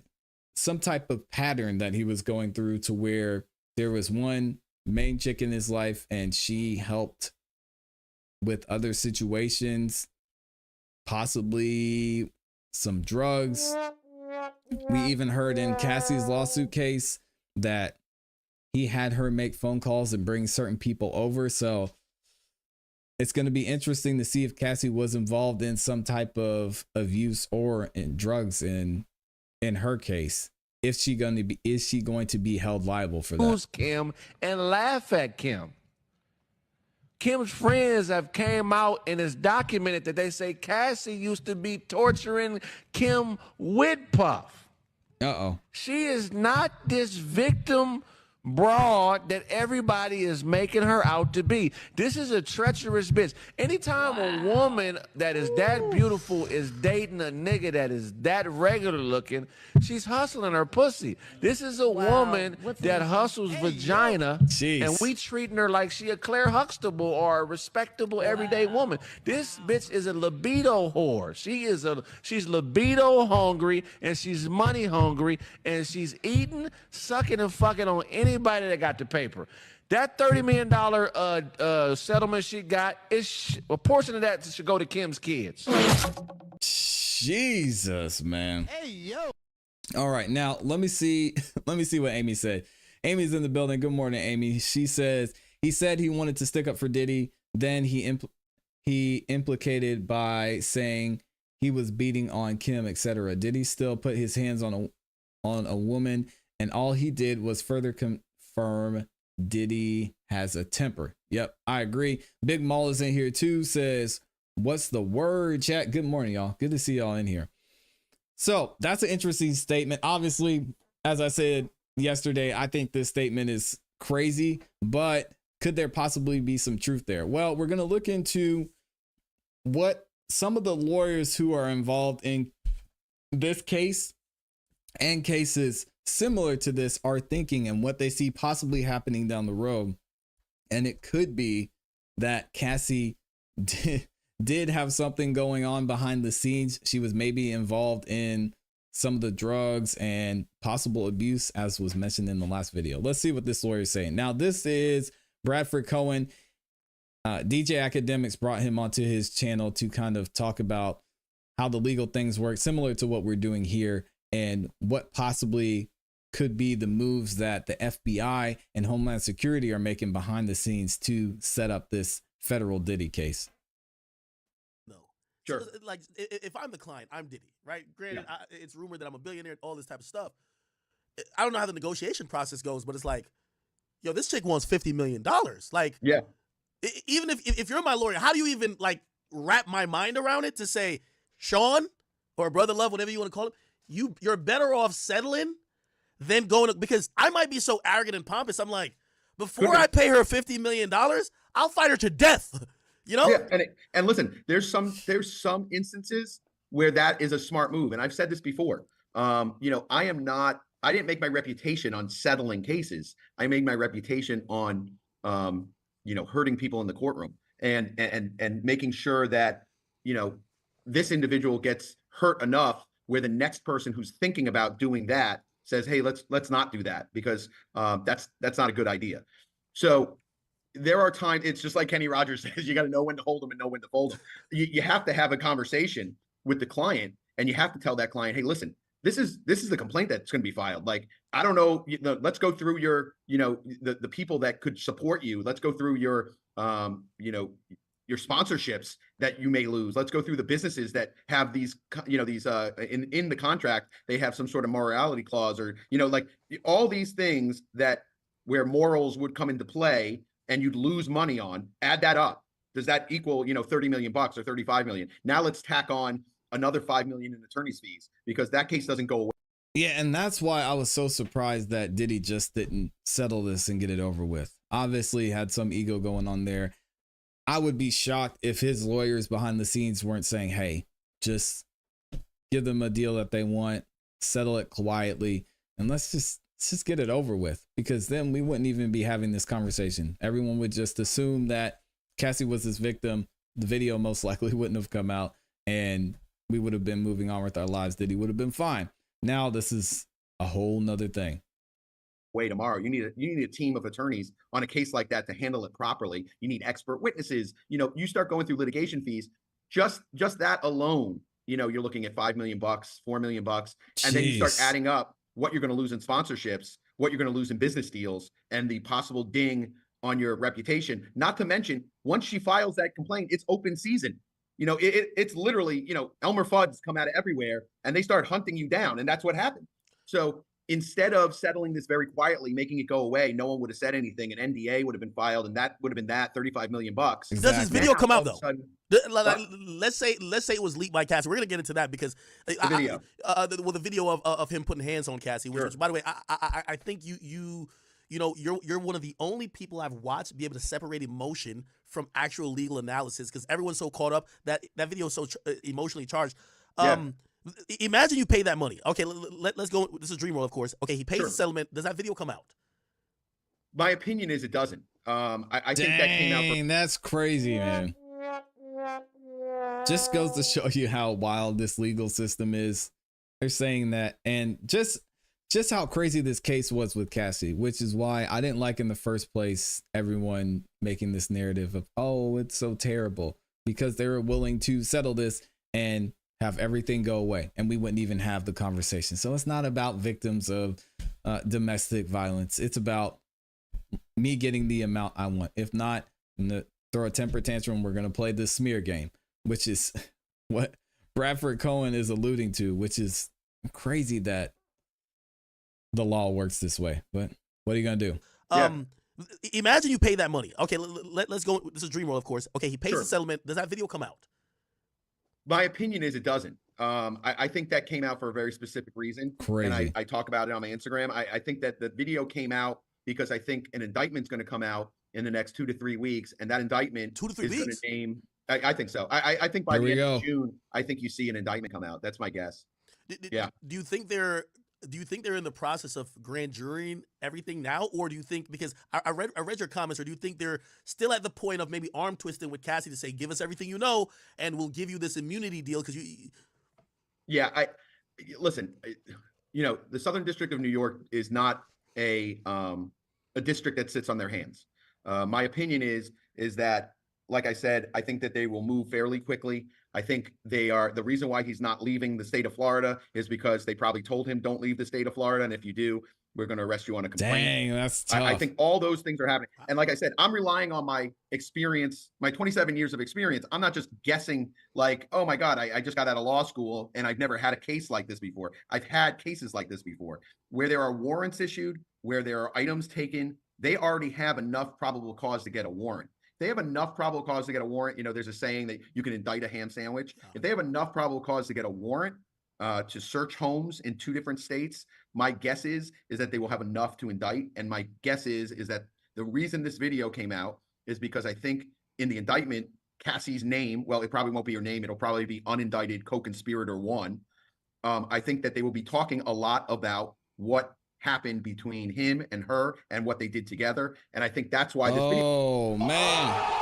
some type of pattern that he was going through, to where there was one main chick in his life and she helped with other situations, possibly some drugs. We even heard in Cassie's lawsuit case that he had her make phone calls and bring certain people over. So it's going to be interesting to see if Cassie was involved in some type of abuse or in drugs in her case. Is she going to be held liable for that? Who's Kim and laugh at Kim? Kim's friends have came out and it's documented that they say Cassie used to be torturing Kim with Puff. Uh-oh. She is not this victim broad that everybody is making her out to be. This is a treacherous bitch. Anytime a woman that is that beautiful is dating a nigga that is that regular looking, she's hustling her pussy. This is a woman that hustles vagina, and we treating her like she a Claire Huxtable or a respectable everyday woman. This bitch is a libido whore. She's libido hungry, and she's money hungry, and she's eating, sucking, and fucking on anybody that got the paper. That $30 million settlement she got, a portion of that should go to Kim's kids. Jesus, man. Hey, yo. All right, now let me see what Amy said. Amy's in the building. Good morning, Amy. She says he said he wanted to stick up for Diddy. Then he implicated by saying he was beating on Kim, etc. Diddy still put his hands on a woman, and all he did was further confirm Diddy has a temper. Yep, I agree. Big Maul is in here too. Says, what's the word, chat? Good morning, y'all. Good to see y'all in here. So that's an interesting statement. Obviously, as I said yesterday, I think this statement is crazy, but could there possibly be some truth there? Well, we're going to look into what some of the lawyers who are involved in this case and cases similar to this are thinking and what they see possibly happening down the road. And it could be that Cassie did have something going on behind the scenes. She was maybe involved in some of the drugs and possible abuse, as was mentioned in the last video. Let's see what this lawyer is saying. Now, this is Bradford Cohen. DJ Academics brought him onto his channel to kind of talk about how the legal things work, similar to what we're doing here, and what possibly could be the moves that the FBI and Homeland Security are making behind the scenes to set up this federal Diddy case. Sure. So, like, if I'm the client, I'm Diddy, right? Granted, it's rumored that I'm a billionaire, all this type of stuff. I don't know how the negotiation process goes, but it's like, yo, this chick wants $50 million. Like, even if you're my lawyer, how do you even, like, wrap my mind around it to say, Sean, or Brother Love, whatever you want to call him, you're better off settling than going to, because I might be so arrogant and pompous. I'm like, before I pay her $50 million, I'll fight her to death. You know? Yeah, and listen, there's some instances where that is a smart move, and I've said this before. You know, I didn't make my reputation on settling cases. I made my reputation on you know, hurting people in the courtroom and making sure that, you know, this individual gets hurt enough where the next person who's thinking about doing that says, hey, let's not do that, because that's not a good idea. So there are times, it's just like Kenny Rogers says, you got to know when to hold them and know when to fold them. You have to have a conversation with the client, and you have to tell that client, hey, listen, this is the complaint that's going to be filed. Like, I don't know, let's go through your, you know, the people that could support you. Let's go through your, you know, your sponsorships that you may lose. Let's go through the businesses that have these, you know, these in the contract, they have some sort of morality clause, or, you know, like all these things that where morals would come into play and you'd lose money on. Add that up. Does that equal, you know, 30 million bucks or 35 million? Now let's tack on another 5 million in attorney's fees, because that case doesn't go away. Yeah, and that's why I was so surprised that Diddy just didn't settle this and get it over with. Obviously had some ego going on there. I would be shocked if his lawyers behind the scenes weren't saying, hey, just give them a deal that they want, settle it quietly, and let's just get it over with, because then we wouldn't even be having this conversation. Everyone would just assume that Cassie was his victim. The video most likely wouldn't have come out, and we would have been moving on with our lives. Diddy would have been fine. Now this is a whole nother thing. Tomorrow, you need a team of attorneys on a case like that to handle it properly. You need expert witnesses. You know, you start going through litigation fees, just that alone, you know, you're looking at 5 million bucks, 4 million bucks, and then you start adding up what you're going to lose in sponsorships, what you're going to lose in business deals, and the possible ding on your reputation. Not to mention, once she files that complaint, it's open season. You know, it's literally, you know, Elmer Fudd's come out of everywhere and they start hunting you down. And that's what happened. So instead of settling this very quietly, making it go away, no one would have said anything. An NDA would have been filed, and that would have been that 35 million bucks. Exactly. Does this video come out though? Let's say it was leaked by Cassie. We're gonna get into that because the video, the video of him putting hands on Cassie, which by the way, I think you know, you're one of the only people I've watched be able to separate emotion from actual legal analysis, because everyone's so caught up that video is so emotionally charged. Imagine you pay that money. Okay, let's go. This is Dream World, of course. Okay, he pays the settlement. Does that video come out? My opinion is it doesn't. I think that came out. That's crazy, man. Just goes to show you how wild this legal system is. They're saying that, and just how crazy this case was with Cassie, which is why I didn't like in the first place everyone making this narrative of, oh, it's so terrible, because they were willing to settle this and have everything go away, and we wouldn't even have the conversation. So it's not about victims of domestic violence. It's about me getting the amount I want. If not, I'm gonna throw a temper tantrum. We're going to play this smear game, which is what Bradford Cohen is alluding to, which is crazy that the law works this way. But what are you going to do? Imagine you pay that money. Okay, let's go. This is Dream World, of course. Okay, he pays the settlement. Does that video come out? My opinion is it doesn't. I think that came out for a very specific reason. Crazy. And I talk about it on my Instagram. I think that the video came out because I think an indictment's going to come out in the next 2 to 3 weeks. And that indictment 2 to 3 is weeks. going to name, I think so. I think by the end of June, I think you see an indictment come out. That's my guess. Do you think they're in the process of grand jurying everything now, or do you think, because I read your comments, or do you think they're still at the point of maybe arm twisting with Cassie to say, give us everything you know and we'll give you this immunity deal? Because listen, the Southern District of New York is not a district that sits on their hands. My opinion is that, like I said, I think that they will move fairly quickly. I think the reason why he's not leaving the state of Florida is because they probably told him, don't leave the state of Florida. And if you do, we're going to arrest you on a complaint. Dang, that's tough. I think all those things are happening. And like I said, I'm relying on my experience, my 27 years of experience. I'm not just guessing like, oh my God, I just got out of law school and I've never had a case like this before. I've had cases like this before where there are warrants issued, where there are items taken. They already have enough probable cause to get a warrant. They have enough probable cause to get a warrant. There's a saying that you can indict a ham sandwich. If they have enough probable cause to get a warrant to search homes in 2 different states, my guess is that they will have enough to indict. And my guess is that the reason this video came out is because I think in the indictment, Cassie's name, well, it probably won't be her name. It'll probably be unindicted co-conspirator 1. I think that they will be talking a lot about what happened between him and her and what they did together. And I think that's why this video. Oh, man.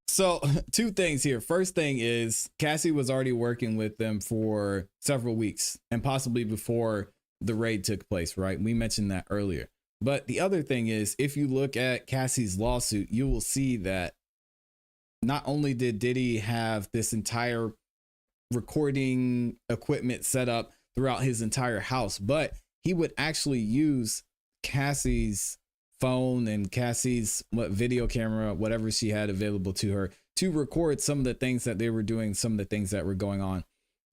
So 2 things here. First thing is Cassie was already working with them for several weeks and possibly before the raid took place, right? We mentioned that earlier. But the other thing is, if you look at Cassie's lawsuit, you will see that not only did Diddy have this entire recording equipment set up throughout his entire house, but he would actually use Cassie's phone and Cassie's video camera, whatever she had available to her, to record some of the things that they were doing, some of the things that were going on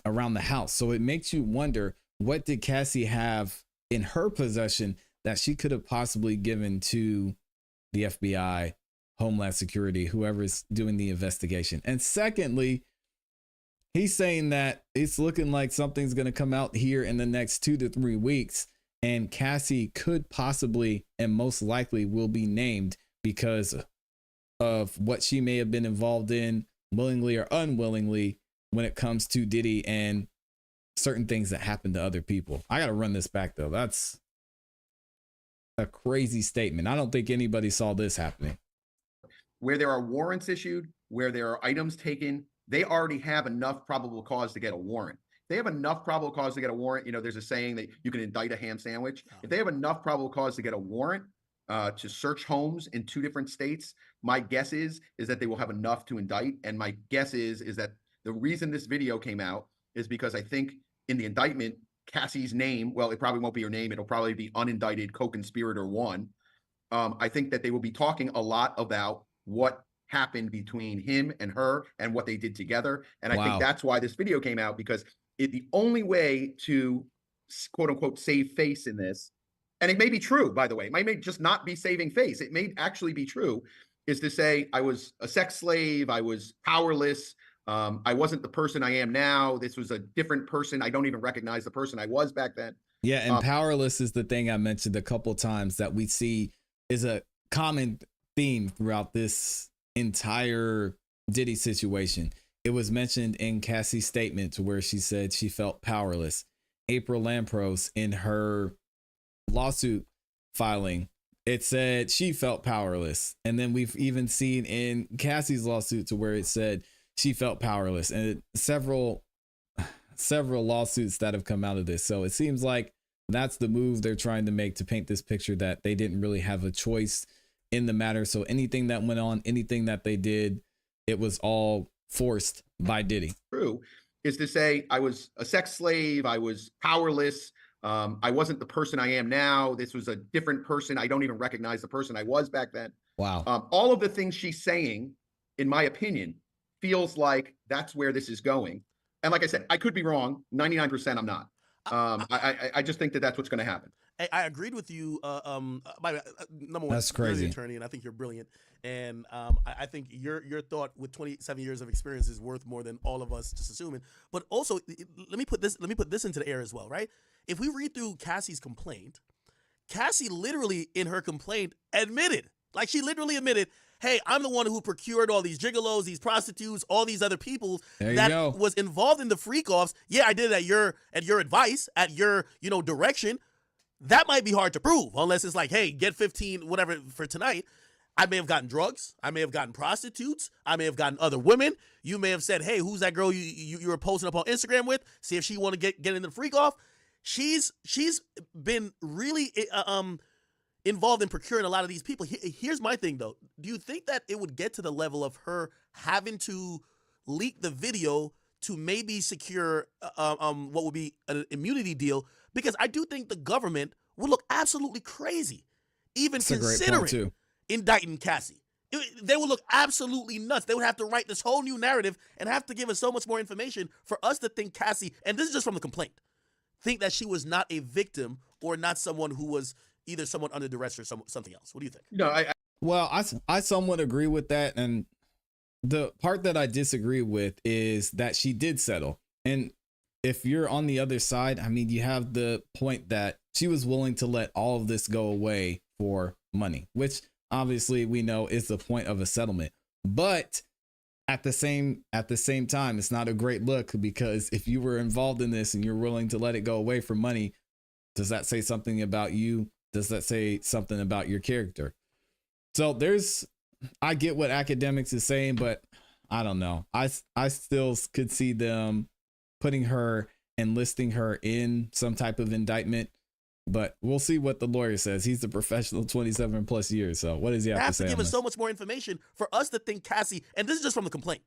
around the house. So it makes you wonder, what did Cassie have in her possession that she could have possibly given to the FBI, Homeland Security, whoever's doing the investigation? And secondly, he's saying that it's looking like something's going to come out here in the next 2 to 3 weeks. And Cassie could possibly and most likely will be named because of what she may have been involved in, willingly or unwillingly, when it comes to Diddy and certain things that happen to other people. I got to run this back, though. That's a crazy statement. I don't think anybody saw this happening. Where there are warrants issued, where there are items taken, they already have enough probable cause to get a warrant. They have enough probable cause to get a warrant. There's a saying that you can indict a ham sandwich. If they have enough probable cause to get a warrant to search homes in 2 different states, my guess is that they will have enough to indict. And my guess is that the reason this video came out is because I think in the indictment, Cassie's name, well, it probably won't be her name. It'll probably be unindicted co-conspirator 1. I think that they will be talking a lot about what happened between him and her and what they did together. And I think that's why this video came out, because the only way to quote unquote save face in this, and it may be true, by the way, it may just not be saving face, it may actually be true, is to say I was a sex slave, I was powerless, I wasn't the person I am now, this was a different person, I don't even recognize the person I was back then. Yeah, and powerless is the thing I mentioned a couple times that we see is a common theme throughout this entire Diddy situation. It was mentioned in Cassie's statement where she said she felt powerless. April Lampros, in her lawsuit filing, it said she felt powerless. And then we've even seen in Cassie's lawsuit to where it said she felt powerless, and several lawsuits that have come out of this. So it seems like that's the move they're trying to make to paint this picture that they didn't really have a choice in the matter. So anything that went on, anything that they did, it was all forced by Diddy. True is to say I was a sex slave, I was powerless, I wasn't the person I am now, this was a different person, I don't even recognize the person I was back then. Wow. All of the things she's saying, in my opinion, feels like that's where this is going. And like I said, I could be wrong. 99% I'm not. I just think that that's what's going to happen. I agreed with you. By number one, that's crazy. You're the attorney, and I think you're brilliant. And I think your thought with 27 years of experience is worth more than all of us just assuming. But also, let me put this into the air as well, right? If we read through Cassie's complaint, Cassie literally in her complaint admitted, like she literally admitted, hey, I'm the one who procured all these gigolos, these prostitutes, all these other people that was involved in the freak-offs. Yeah, I did it at your advice, at your direction. That might be hard to prove unless it's like, hey, get 15, whatever for tonight. I may have gotten drugs. I may have gotten prostitutes. I may have gotten other women. You may have said, hey, who's that girl you were posting up on Instagram with? See if she want to get in the freak off. She's been really involved in procuring a lot of these people. Here's my thing, though. Do you think that it would get to the level of her having to leak the video to maybe secure what would be an immunity deal? Because I do think the government would look absolutely crazy, even considering indicting Cassie. They would look absolutely nuts. They would have to write this whole new narrative and have to give us so much more information for us to think Cassie, and this is just from the complaint, think that she was not a victim or not someone who was either someone under duress or something else. What do you think? No, Well, I somewhat agree with that. And the part that I disagree with is that she did settle. And if you're on the other side, I mean, you have the point that she was willing to let all of this go away for money, which obviously we know is the point of a settlement. But at the same time, it's not a great look, because if you were involved in this and you're willing to let it go away for money, does that say something about you? Does that say something about your character? So I get what academics is saying, but I don't know. I still could see them putting her and listing her in some type of indictment, but we'll see what the lawyer says. He's a professional, 27 plus years. So what does he have to say? They have to give us so much more information for us to think Cassie, and this is just from the complaint,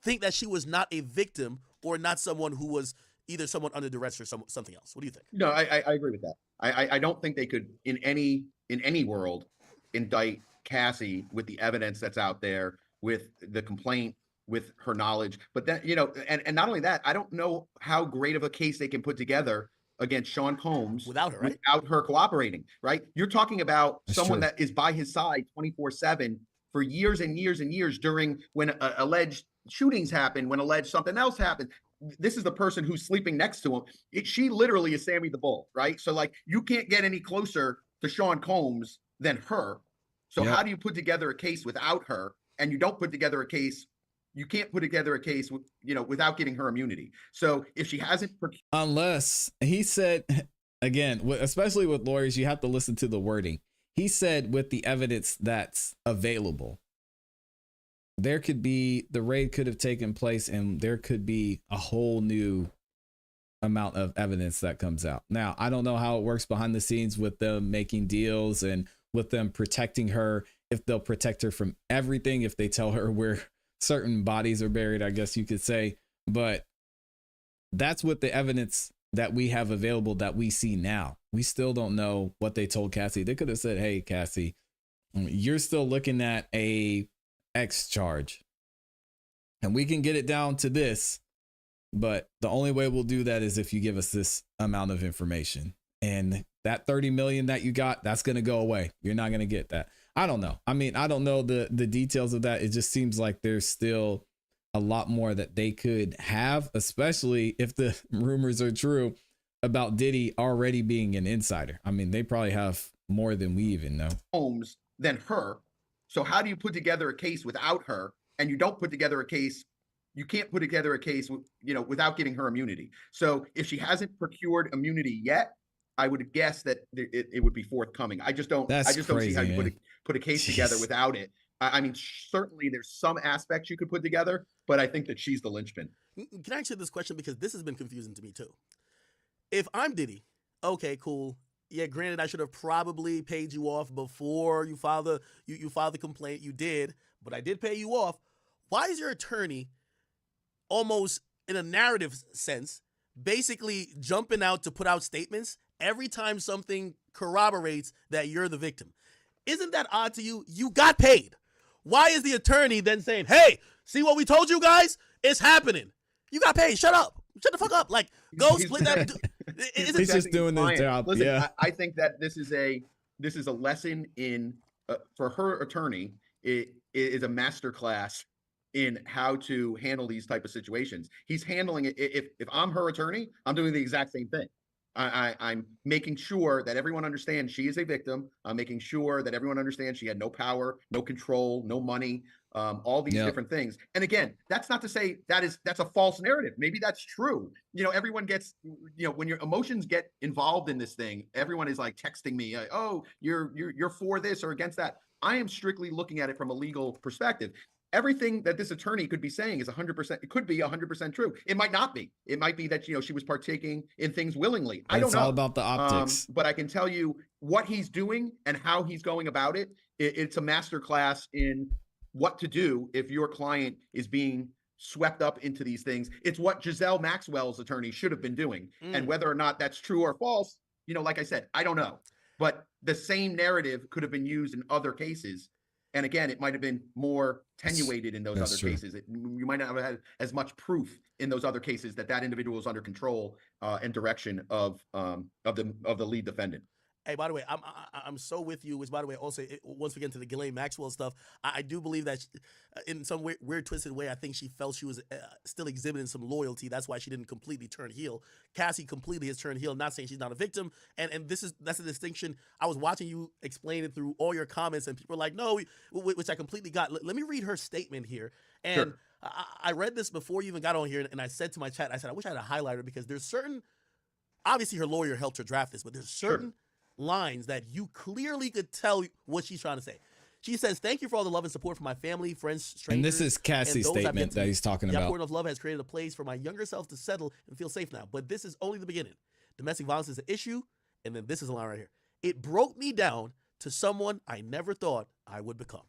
think that she was not a victim or not someone who was either someone under duress or something else. What do you think? No, I agree with that. I don't think they could in any world indict Cassie with the evidence that's out there, with the complaint, with her knowledge. But then, and not only that, I don't know how great of a case they can put together against Sean Combs without her, right? Without her cooperating, right? You're talking about That's someone true. that is by his side 24/7 for years and years and years during when alleged shootings happen, when alleged something else happened. This is the person who's sleeping next to him. She literally is Sammy the Bull, right? So like, you can't get any closer to Sean Combs than her. So Yep. how do you put together a case without her? And you don't put together a case. You can't put together a case with, without giving her immunity. So if she hasn't, Unless he said, again, especially with lawyers, you have to listen to the wording. He said with the evidence that's available, there could be, the raid could have taken place and there could be a whole new amount of evidence that comes out. Now, I don't know how it works behind the scenes with them making deals and with them protecting her, if they'll protect her from everything, if they tell her where certain bodies are buried, I guess you could say. But that's what the evidence that we have available that we see now. We still don't know what they told Cassie. They could have said, hey, Cassie, you're still looking at a X charge and we can get it down to this, but the only way we'll do that is if you give us this amount of information, and that 30 million that you got, that's going to go away. You're not going to get that. I don't know. I mean, I don't know the details of that. It just seems like there's still a lot more that they could have, especially if the rumors are true about Diddy already being an insider. I mean, they probably have more than we even know. Combs than her. So how do you put together a case without her? And you don't put together a case. You can't put together a case, without giving her immunity. So if she hasn't procured immunity yet, I would guess that it would be forthcoming. I just don't see how you put a case together without it. I mean, certainly there's some aspects you could put together, but I think that she's the linchpin. Can I answer this question? Because this has been confusing to me too. If I'm Diddy, okay, cool. Yeah, granted, I should have probably paid you off before you filed the complaint. You did, but I did pay you off. Why is your attorney almost in a narrative sense basically jumping out to put out statements every time something corroborates that you're the victim? Isn't that odd to you? You got paid. Why is the attorney then saying, hey, see what we told you guys? It's happening. You got paid. Shut up. Shut the fuck up. Like, go split that. He's just doing his job. Listen, yeah. I think that this is a lesson in for her attorney. It is a master class in how to handle these type of situations. He's handling it. If I'm her attorney, I'm doing the exact same thing. I'm making sure that everyone understands she is a victim. I'm making sure that everyone understands she had no power, no control, no money, all these different things. And again, that's not to say that's a false narrative. Maybe that's true. Everyone gets, when your emotions get involved in this thing, everyone is like texting me, oh, you're for this or against that. I am strictly looking at it from a legal perspective. Everything that this attorney could be saying is 100%. It could be 100% true. It might not be. It might be that, she was partaking in things willingly. I don't know. It's all about the optics. But I can tell you what he's doing and how he's going about it. It's a masterclass in what to do if your client is being swept up into these things. It's what Giselle Maxwell's attorney should have been doing. And whether or not that's true or false, like I said, I don't know. But the same narrative could have been used in other cases. And again, it might have been more attenuated in those other cases. You might not have had as much proof in those other cases that individual is under control and direction of the lead defendant. Hey, by the way, I'm so with you. Which, by the way, also once we get into the Ghislaine Maxwell stuff, I do believe that in some weird twisted way, I think she felt she was still exhibiting some loyalty. That's why she didn't completely turn heel. Cassie completely has turned heel. Not saying she's not a victim, and that's a distinction. I was watching you explain it through all your comments, and people were like, "No," which I completely got. Let me read her statement here, and Sure. I read this before you even got on here, and I said to my chat, I said, I wish I had a highlighter because there's certain. Obviously, her lawyer helped her draft this, but there's certain lines that you clearly could tell what she's trying to say. She says, "Thank you for all the love and support from my family, friends, strangers." And this is Cassie's statement that he's talking about. The outpouring of love has created a place for my younger self to settle and feel safe now. But this is only the beginning. Domestic violence is an issue. And then this is a line right here. "It broke me down to someone I never thought I would become."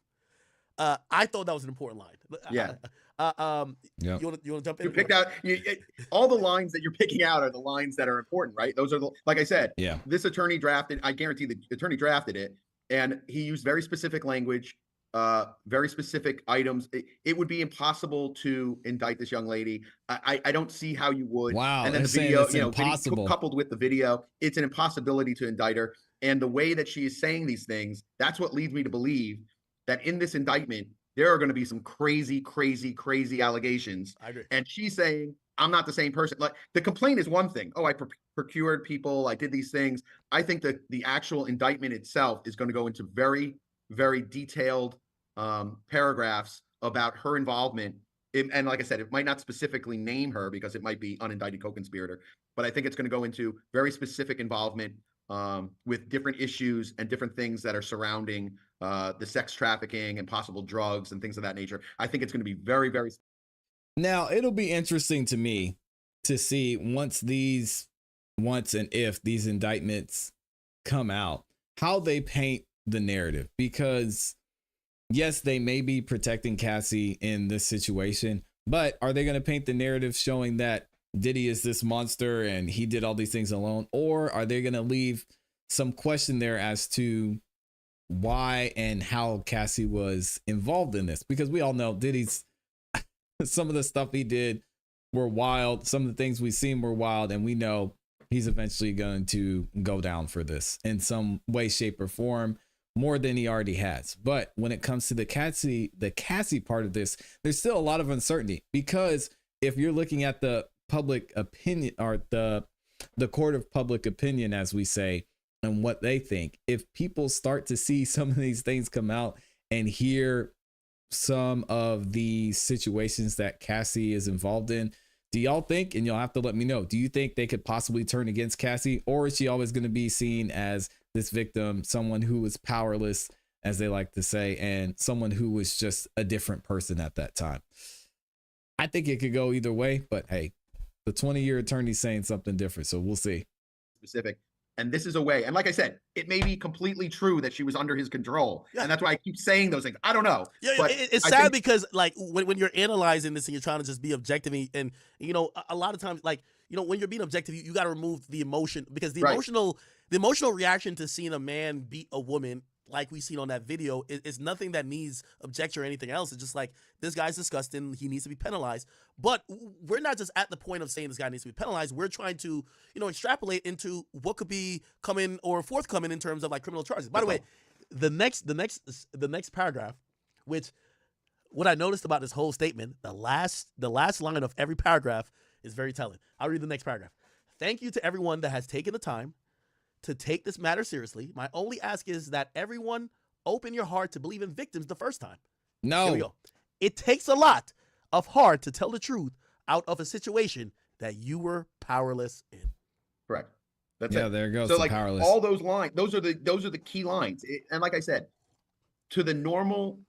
I thought that was an important line. Yeah. You want to jump in? You picked out all the lines that you're picking out are the lines that are important, right? Those are like I said, this attorney drafted, I guarantee the attorney drafted it, and he used very specific language, very specific items. It would be impossible to indict this young lady. I don't see how you would. Wow. And then the video, video coupled with the video, it's an impossibility to indict her. And the way that she is saying these things, that's what leads me to believe that in this indictment, there are going to be some crazy, crazy, crazy allegations. I agree. And she's saying, I'm not the same person. Like, the complaint is one thing. Oh, I procured people. I did these things. I think that the actual indictment itself is going to go into very, very detailed paragraphs about her involvement. And like I said, it might not specifically name her because it might be unindicted co-conspirator, but I think it's going to go into very specific involvement with different issues and different things that are surrounding the sex trafficking and possible drugs and things of that nature. I think it's going to be very, very. Now, it'll be interesting to me to see once and if these indictments come out, how they paint the narrative. Because yes, they may be protecting Cassie in this situation, but are they going to paint the narrative showing that Diddy is this monster and he did all these things alone? Or are they going to leave some question there as to why and how Cassie was involved in this? Because we all know Diddy's, some of the stuff he did were wild. Some of the things we've seen were wild. And we know he's eventually going to go down for this in some way, shape, or form, more than he already has. But when it comes to the Cassie part of this, there's still a lot of uncertainty, because if you're looking at the public opinion, or the court of public opinion, as we say, and what they think, if people start to see some of these things come out and hear some of the situations that Cassie is involved in, do y'all think, and you'll have to let me know, do you think they could possibly turn against Cassie, or is she always going to be seen as this victim, someone who was powerless, as they like to say, and someone who was just a different person at that time? I think it could go either way, but hey, the 20-year attorney's saying something different, so we'll see. Specific. And this is a way. And like I said, it may be completely true that she was under his control. Yeah. And that's why I keep saying those things. I don't know. Yeah, but it's sad because, like, when you're analyzing this and you're trying to just be objective, and a lot of times, like, when you're being objective, you got to remove the emotion, because the emotional reaction to seeing a man beat a woman, like we seen on that video, is nothing that needs objection or anything else. It's just like, this guy's disgusting. He needs to be penalized. But we're not just at the point of saying this guy needs to be penalized. We're trying to, extrapolate into what could be coming or forthcoming in terms of, like, criminal charges. By the way, the next paragraph, which what I noticed about this whole statement, the last line of every paragraph is very telling. I'll read the next paragraph. "Thank you to everyone that has taken the time to take this matter seriously. My only ask is that everyone open your heart to believe in victims the first time." No. Here we go. "It takes a lot of heart to tell the truth out of a situation that you were powerless in." Correct. That's yeah, it. There goes. So, like, powerless. all those lines, those are the key lines. And like I said, to the normal,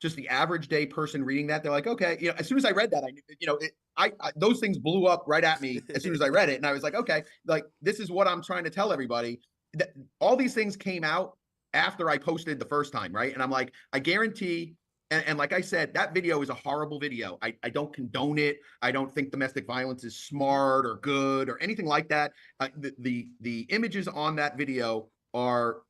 just the average day person reading that, they're like, okay, you know, as soon as I read that, I knew, you know, I those things blew up right at me as soon as I read it. And I was like, okay, like, this is what I'm trying to tell everybody. That all these things came out after I posted the first time, right? And I'm like, I guarantee, and like I said, that video is a horrible video. I don't condone it. I don't think domestic violence is smart or good or anything like that. The images on that video are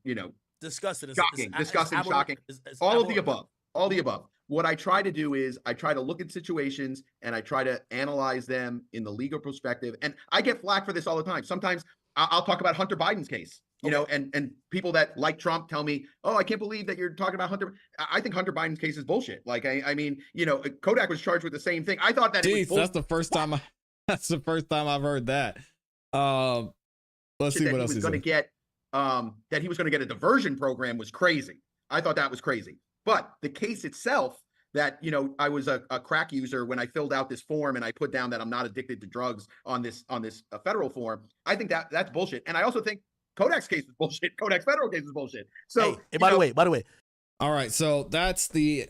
you know, disgusting, disgusting, shocking, all of the above, all the above. What I try to do is I try to look at situations and I try to analyze them in the legal perspective. And I get flack for this all the time. Sometimes I'll talk about Hunter Biden's case, you know, and people that like Trump tell me, oh, I can't believe that you're talking about Hunter. I think Hunter Biden's case is bullshit. Like, I mean, you know, Kodak was charged with the same thing. I thought that Jeez, that's the first time that's the first time I've heard that. Let's see what else he's going to get. That he was going to get a diversion program was crazy. I thought that was crazy. But the case itself, that, you know, I was a crack user when I filled out this form and I put down that I'm not addicted to drugs on this federal form. I think that's bullshit. And I also think Kodak's case is bullshit. Kodak's federal case is bullshit. So, hey, by the way. All right. So that's the,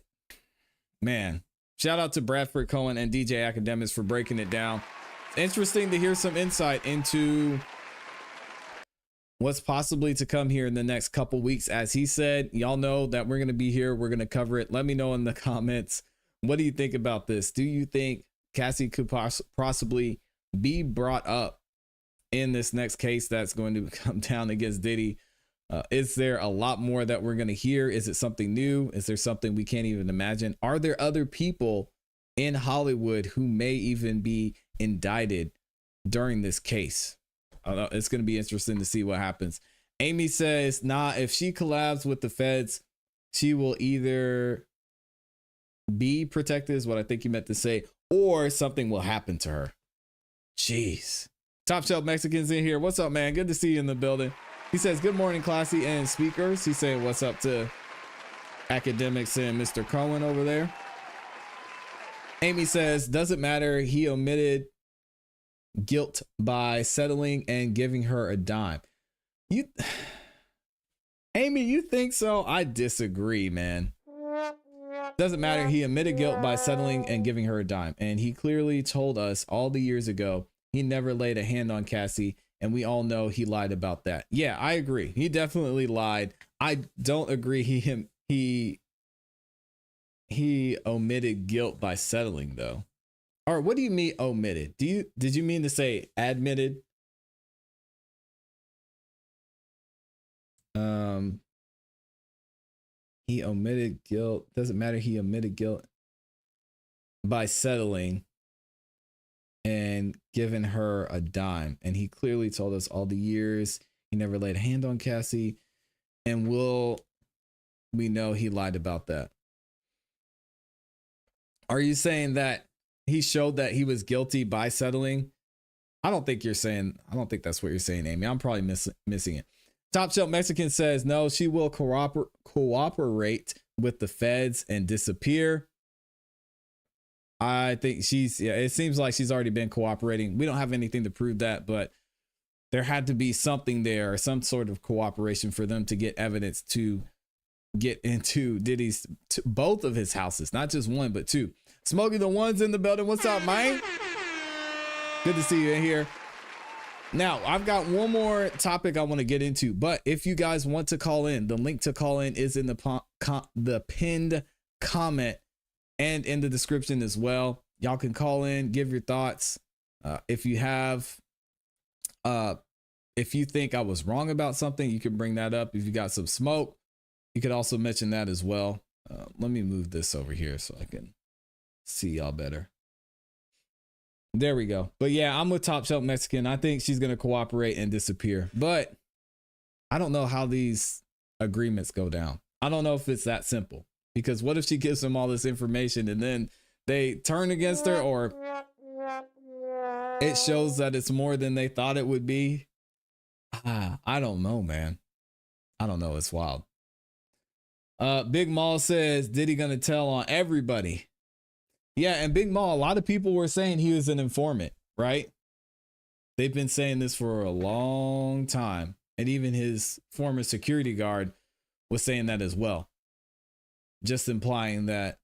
man, shout out to Bradford Cohen and DJ Academics for breaking it down. Interesting to hear some insight into what's possibly to come here in the next couple weeks. As he said, y'all know that we're going to be here. We're going to cover it. Let me know in the comments. What do you think about this? Do you think Cassie could possibly be brought up in this next case that's going to come down against Diddy? Is there a lot more that we're going to hear? Is it something new? Is there something we can't even imagine? Are there other people in Hollywood who may even be indicted during this case? It's going to be interesting to see what happens. Amy says, nah, if she collabs with the feds, she will either be protected, is what I think you meant to say, or something will happen to her. Jeez. Top Shelf Mexicans in here. What's up, man? Good to see you in the building. He says, good morning, ClassE and speakers. He's saying what's up to Academics and Mr. Cohen over there. Amy says, doesn't matter. He omitted guilt by settling and giving her a dime. Amy, you think so? I disagree, man. Doesn't matter. He admitted guilt by settling and giving her a dime. And he clearly told us all the years ago he never laid a hand on Cassie. And we all know he lied about that. Yeah, I agree. He definitely lied. I don't agree he omitted guilt by settling, though. Or what do you mean omitted? Did you mean to say admitted? He omitted guilt. Doesn't matter. He omitted guilt by settling and giving her a dime. And he clearly told us all the years he never laid a hand on Cassie. And we know he lied about that. Are you saying that he showed that he was guilty by settling? I don't think that's what you're saying, Amy. I'm probably missing it. Top Shelf Mexican says, no, she will cooperate with the feds and disappear. I think it seems like she's already been cooperating. We don't have anything to prove that, but there had to be something there or some sort of cooperation for them to get evidence to get into Diddy's, both of his houses, not just one, but two. Smokey the One's in the building. What's up, man? Good to see you in here. Now, I've got one more topic I want to get into, but if you guys want to call in, the link to call in is in the pinned comment and in the description as well. Y'all can call in, give your thoughts. If you think I was wrong about something, you can bring that up. If you got some smoke, you could also mention that as well. Let me move this over here so I can see y'all better. There we go. But yeah, I'm with Top Shelf Mexican. I think she's going to cooperate and disappear, but I don't know how these agreements go down. I don't know if it's that simple, because what if she gives them all this information and then they turn against her, or it shows that it's more than they thought it would be? I don't know, man. I don't know. It's wild. Big Mall says, Diddy gonna tell on everybody? Yeah, and Big Mall, a lot of people were saying he was an informant, right? They've been saying this for a long time. And even his former security guard was saying that as well. Just implying that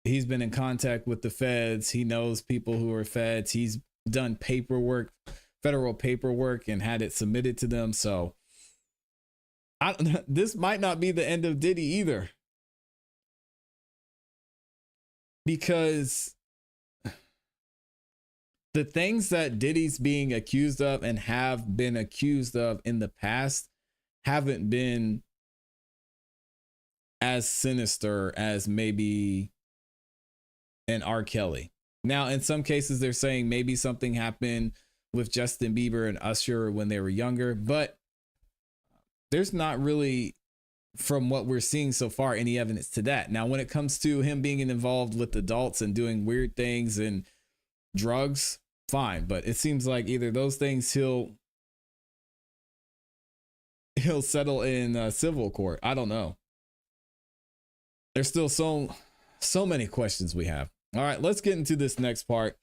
he's been in contact with the feds. He knows people who are feds. He's done paperwork, federal paperwork, and had it submitted to them. So this might not be the end of Diddy either. Because the things that Diddy's being accused of and have been accused of in the past haven't been as sinister as maybe an R. Kelly. Now, in some cases, they're saying maybe something happened with Justin Bieber and Usher when they were younger, but there's not really, from what we're seeing so far, any evidence to that. Now, when it comes to him being involved with adults and doing weird things and drugs, fine. But it seems like either those things he'll settle in civil court. I don't know. There's still so many questions we have. All right, let's get into this next part.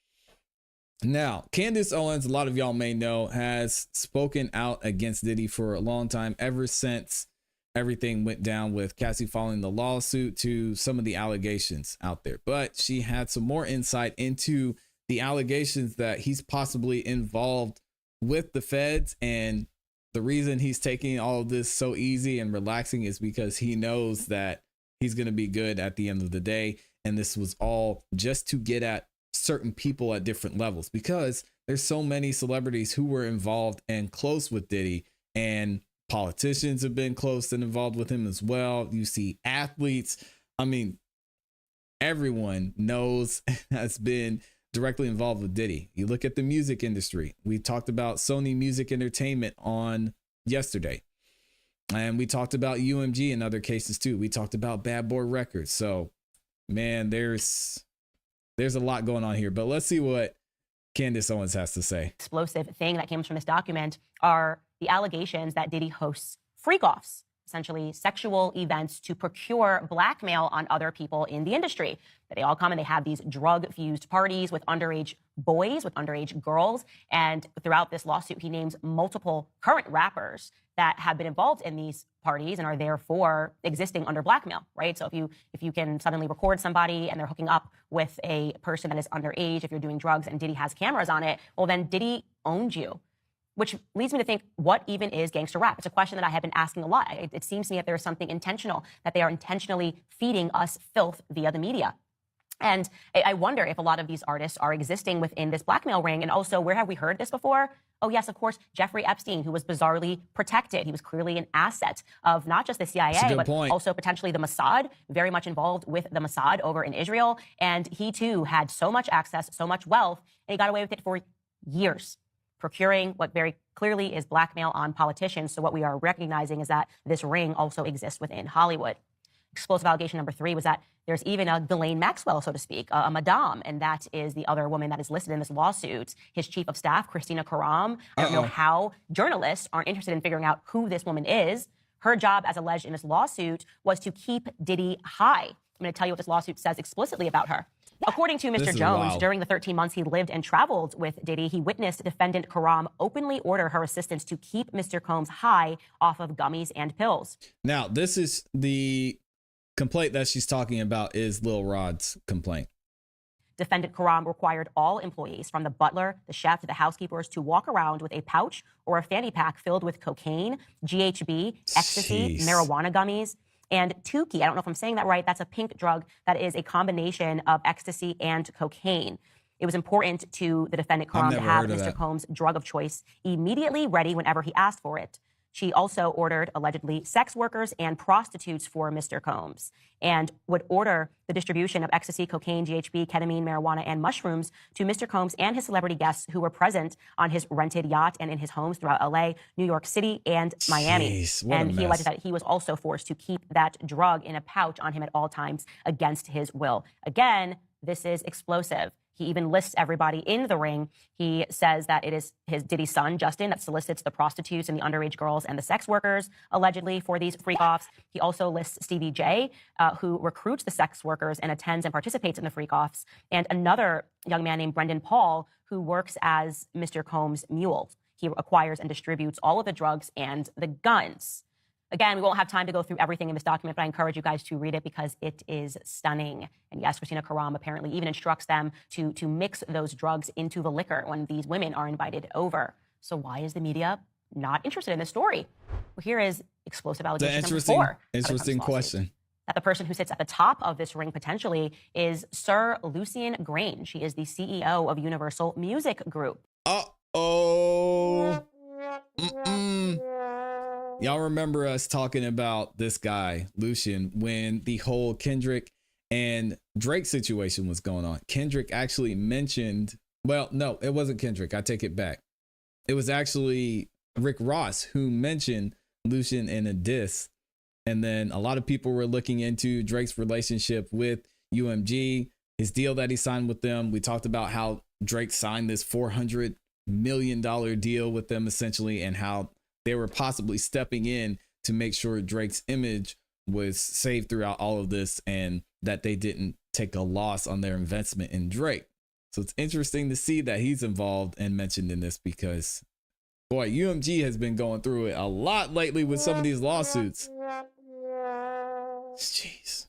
Now, Candace Owens, a lot of y'all may know, has spoken out against Diddy for a long time, ever since everything went down with Cassie filing the lawsuit to some of the allegations out there. But she had some more insight into the allegations that he's possibly involved with the feds. And the reason he's taking all of this so easy and relaxing is because he knows that he's going to be good at the end of the day. And this was all just to get at certain people at different levels, because there's so many celebrities who were involved and close with Diddy, and politicians have been close and involved with him as well. You see athletes. I mean, everyone knows has been directly involved with Diddy. You look at the music industry. We talked about Sony Music Entertainment on yesterday, and we talked about UMG in other cases too. We talked about Bad Boy Records. So, man, there's a lot going on here, but let's see what Candace Owens has to say. Explosive thing that came from this document are the allegations that Diddy hosts freak-offs, essentially sexual events to procure blackmail on other people in the industry. That they all come and they have these drug-fused parties with underage boys, with underage girls. And throughout this lawsuit, he names multiple current rappers that have been involved in these parties and are therefore existing under blackmail, right? So if you can suddenly record somebody and they're hooking up with a person that is underage, if you're doing drugs and Diddy has cameras on it, well, then Diddy owns you. Which leads me to think, what even is gangster rap? It's a question that I have been asking a lot. It seems to me that there is something intentional, that they are intentionally feeding us filth via the media. And I wonder if a lot of these artists are existing within this blackmail ring. And also, where have we heard this before? Oh, yes, of course, Jeffrey Epstein, who was bizarrely protected. He was clearly an asset of not just the CIA, but also potentially the Mossad, very much involved with the Mossad over in Israel. And he, too, had so much access, so much wealth, and he got away with it for years, procuring what very clearly is blackmail on politicians. So what we are recognizing is that this ring also exists within Hollywood. Explosive allegation number 3 was that there's even a Ghislaine Maxwell, so to speak, a madame, and that is the other woman that is listed in this lawsuit, his chief of staff, Christina Karam. I don't know how journalists aren't interested in figuring out who this woman is. Her job, as alleged in this lawsuit, was to keep Diddy high. I'm going to tell you what this lawsuit says explicitly about her. According to Mr. Jones, during the 13 months he lived and traveled with Diddy, he witnessed defendant Karam openly order her assistants to keep Mr. Combs high off of gummies and pills. Now, this is the complaint that she's talking about is Lil Rod's complaint. Defendant Karam required all employees, from the butler, the chef, to the housekeepers, to walk around with a pouch or a fanny pack filled with cocaine, GHB, ecstasy, marijuana gummies, and Tukey. I don't know if I'm saying that right. That's a pink drug that is a combination of ecstasy and cocaine. It was important to the defendant Karam to have Mr. Combs' drug of choice immediately ready whenever he asked for it. She also ordered, allegedly, sex workers and prostitutes for Mr. Combs, and would order the distribution of ecstasy, cocaine, GHB, ketamine, marijuana, and mushrooms to Mr. Combs and his celebrity guests who were present on his rented yacht and in his homes throughout LA, New York City, and Miami. And he alleged that he was also forced to keep that drug in a pouch on him at all times against his will. Again, this is explosive. He even lists everybody in the ring. He says that it is his Diddy's son, Justin, that solicits the prostitutes and the underage girls and the sex workers, allegedly, for these freak-offs. He also lists Stevie J, who recruits the sex workers and attends and participates in the freak-offs, and another young man named Brendan Paul, who works as Mr. Combs' mule. He acquires and distributes all of the drugs and the guns. Again, we won't have time to go through everything in this document, but I encourage you guys to read it because it is stunning. And yes, Christina Karam apparently even instructs them to mix those drugs into the liquor when these women are invited over. So why is the media not interested in this story? Well, here is explosive allegation number 4. Interesting question. That the person who sits at the top of this ring potentially is Sir Lucian Grange. He is the CEO of Universal Music Group. Uh-oh. Y'all remember us talking about this guy, Lucian, when the whole Kendrick and Drake situation was going on. Kendrick actually mentioned, well, no, it wasn't Kendrick. I take it back. It was actually Rick Ross who mentioned Lucian in a diss. And then a lot of people were looking into Drake's relationship with UMG, his deal that he signed with them. We talked about how Drake signed this $400 million deal with them essentially, and how they were possibly stepping in to make sure Drake's image was saved throughout all of this and that they didn't take a loss on their investment in Drake. So it's interesting to see that he's involved and mentioned in this because, boy, UMG has been going through it a lot lately with some of these lawsuits. Jeez.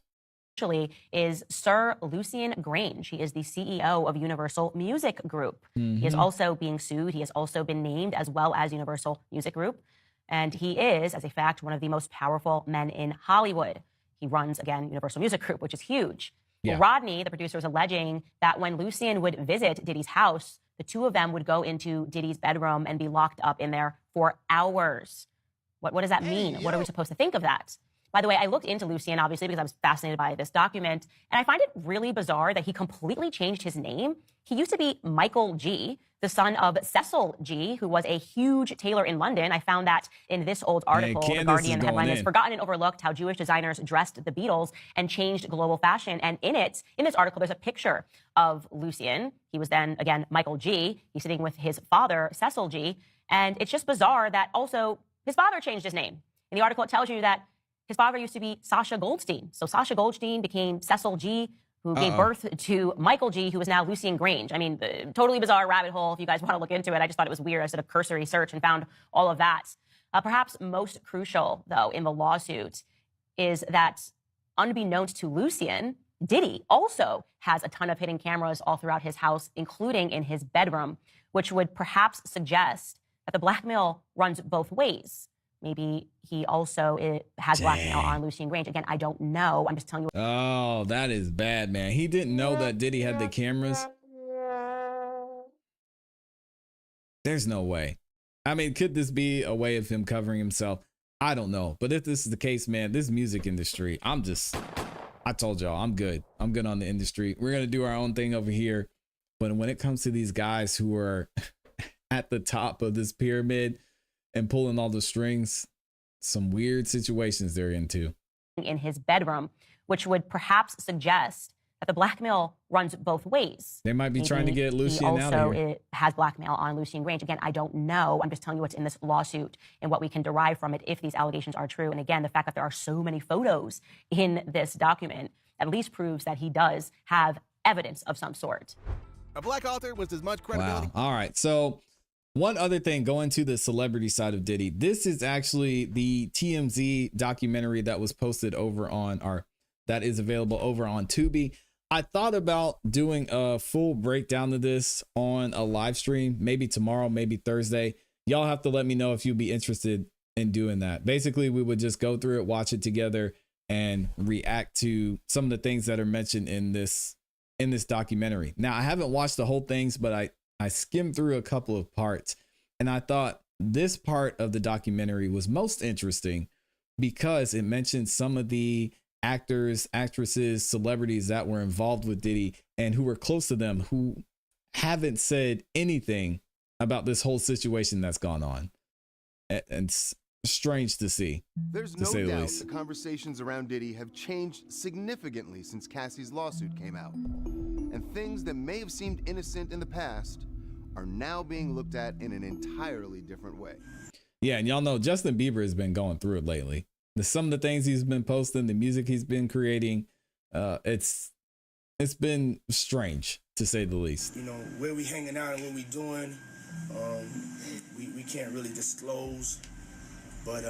Is Sir Lucian Grange. He is the CEO of Universal Music Group. He is also being sued. He has also been named as well as Universal Music Group. And he is, as a fact, one of the most powerful men in Hollywood. He runs, again, Universal Music Group, which is huge. Yeah. Well, Rodney, the producer, is alleging that when Lucian would visit Diddy's house, the two of them would go into Diddy's bedroom and be locked up in there for hours. What does that mean? What are we supposed to think of that? By the way, I looked into Lucian, obviously, because I was fascinated by this document, and I find it really bizarre that he completely changed his name. He used to be Michael G., the son of Cecil G., who was a huge tailor in London. I found that in this old article. The Guardian headline is "Forgotten and Overlooked: How Jewish Designers Dressed the Beatles and Changed Global Fashion." And in this article, there's a picture of Lucian. He was then, again, Michael G. He's sitting with his father, Cecil G. And it's just bizarre that also his father changed his name. In the article, it tells you that his father used to be Sasha Goldstein. So Sasha Goldstein became Cecil G., who gave birth to Michael G., who is now Lucian Grange. I mean, totally bizarre rabbit hole if you guys want to look into it. I just thought it was weird. I did a cursory search and found all of that. Perhaps most crucial, though, in the lawsuit is that, unbeknownst to Lucian, Diddy also has a ton of hidden cameras all throughout his house, including in his bedroom, which would perhaps suggest that the blackmail runs both ways. Maybe he also has blackmail on Lucian Grange. Again, I don't know. I'm just telling you. Oh, that is bad, man. He didn't know that Diddy had the cameras. There's no way. I mean, could this be a way of him covering himself? I don't know. But if this is the case, man, this music industry, I told y'all, I'm good. I'm good on the industry. We're going to do our own thing over here. But when it comes to these guys who are at the top of this pyramid and pulling all the strings, some weird situations they're into. In his bedroom, which would perhaps suggest that the blackmail runs both ways. They might be trying to get Lucian out of here. It has blackmail on Lucian Grange. Again, I don't know. I'm just telling you what's in this lawsuit and what we can derive from it if these allegations are true. And again, the fact that there are so many photos in this document at least proves that he does have evidence of some sort. A black author with as much credibility. Wow. All right. So one other thing, going to the celebrity side of Diddy, this is actually the TMZ documentary that was posted over on that is available over on Tubi. I thought about doing a full breakdown of this on a live stream, maybe tomorrow, maybe Thursday. Y'all have to let me know if you'd be interested in doing that. Basically, we would just go through it, watch it together, and react to some of the things that are mentioned in this documentary. Now, I haven't watched the whole things, but I skimmed through a couple of parts, and I thought this part of the documentary was most interesting because it mentioned some of the actors, actresses, celebrities that were involved with Diddy and who were close to them who haven't said anything about this whole situation that's gone on. And it's strange to see. There's no doubt the conversations around Diddy have changed significantly since Cassie's lawsuit came out. And things that may have seemed innocent in the past are now being looked at in an entirely different way. Yeah, and y'all know Justin Bieber has been going through it lately. Some of the things he's been posting, the music he's been creating, it's been strange to say the least. You know, where we hanging out and what we doing, we can't really disclose. But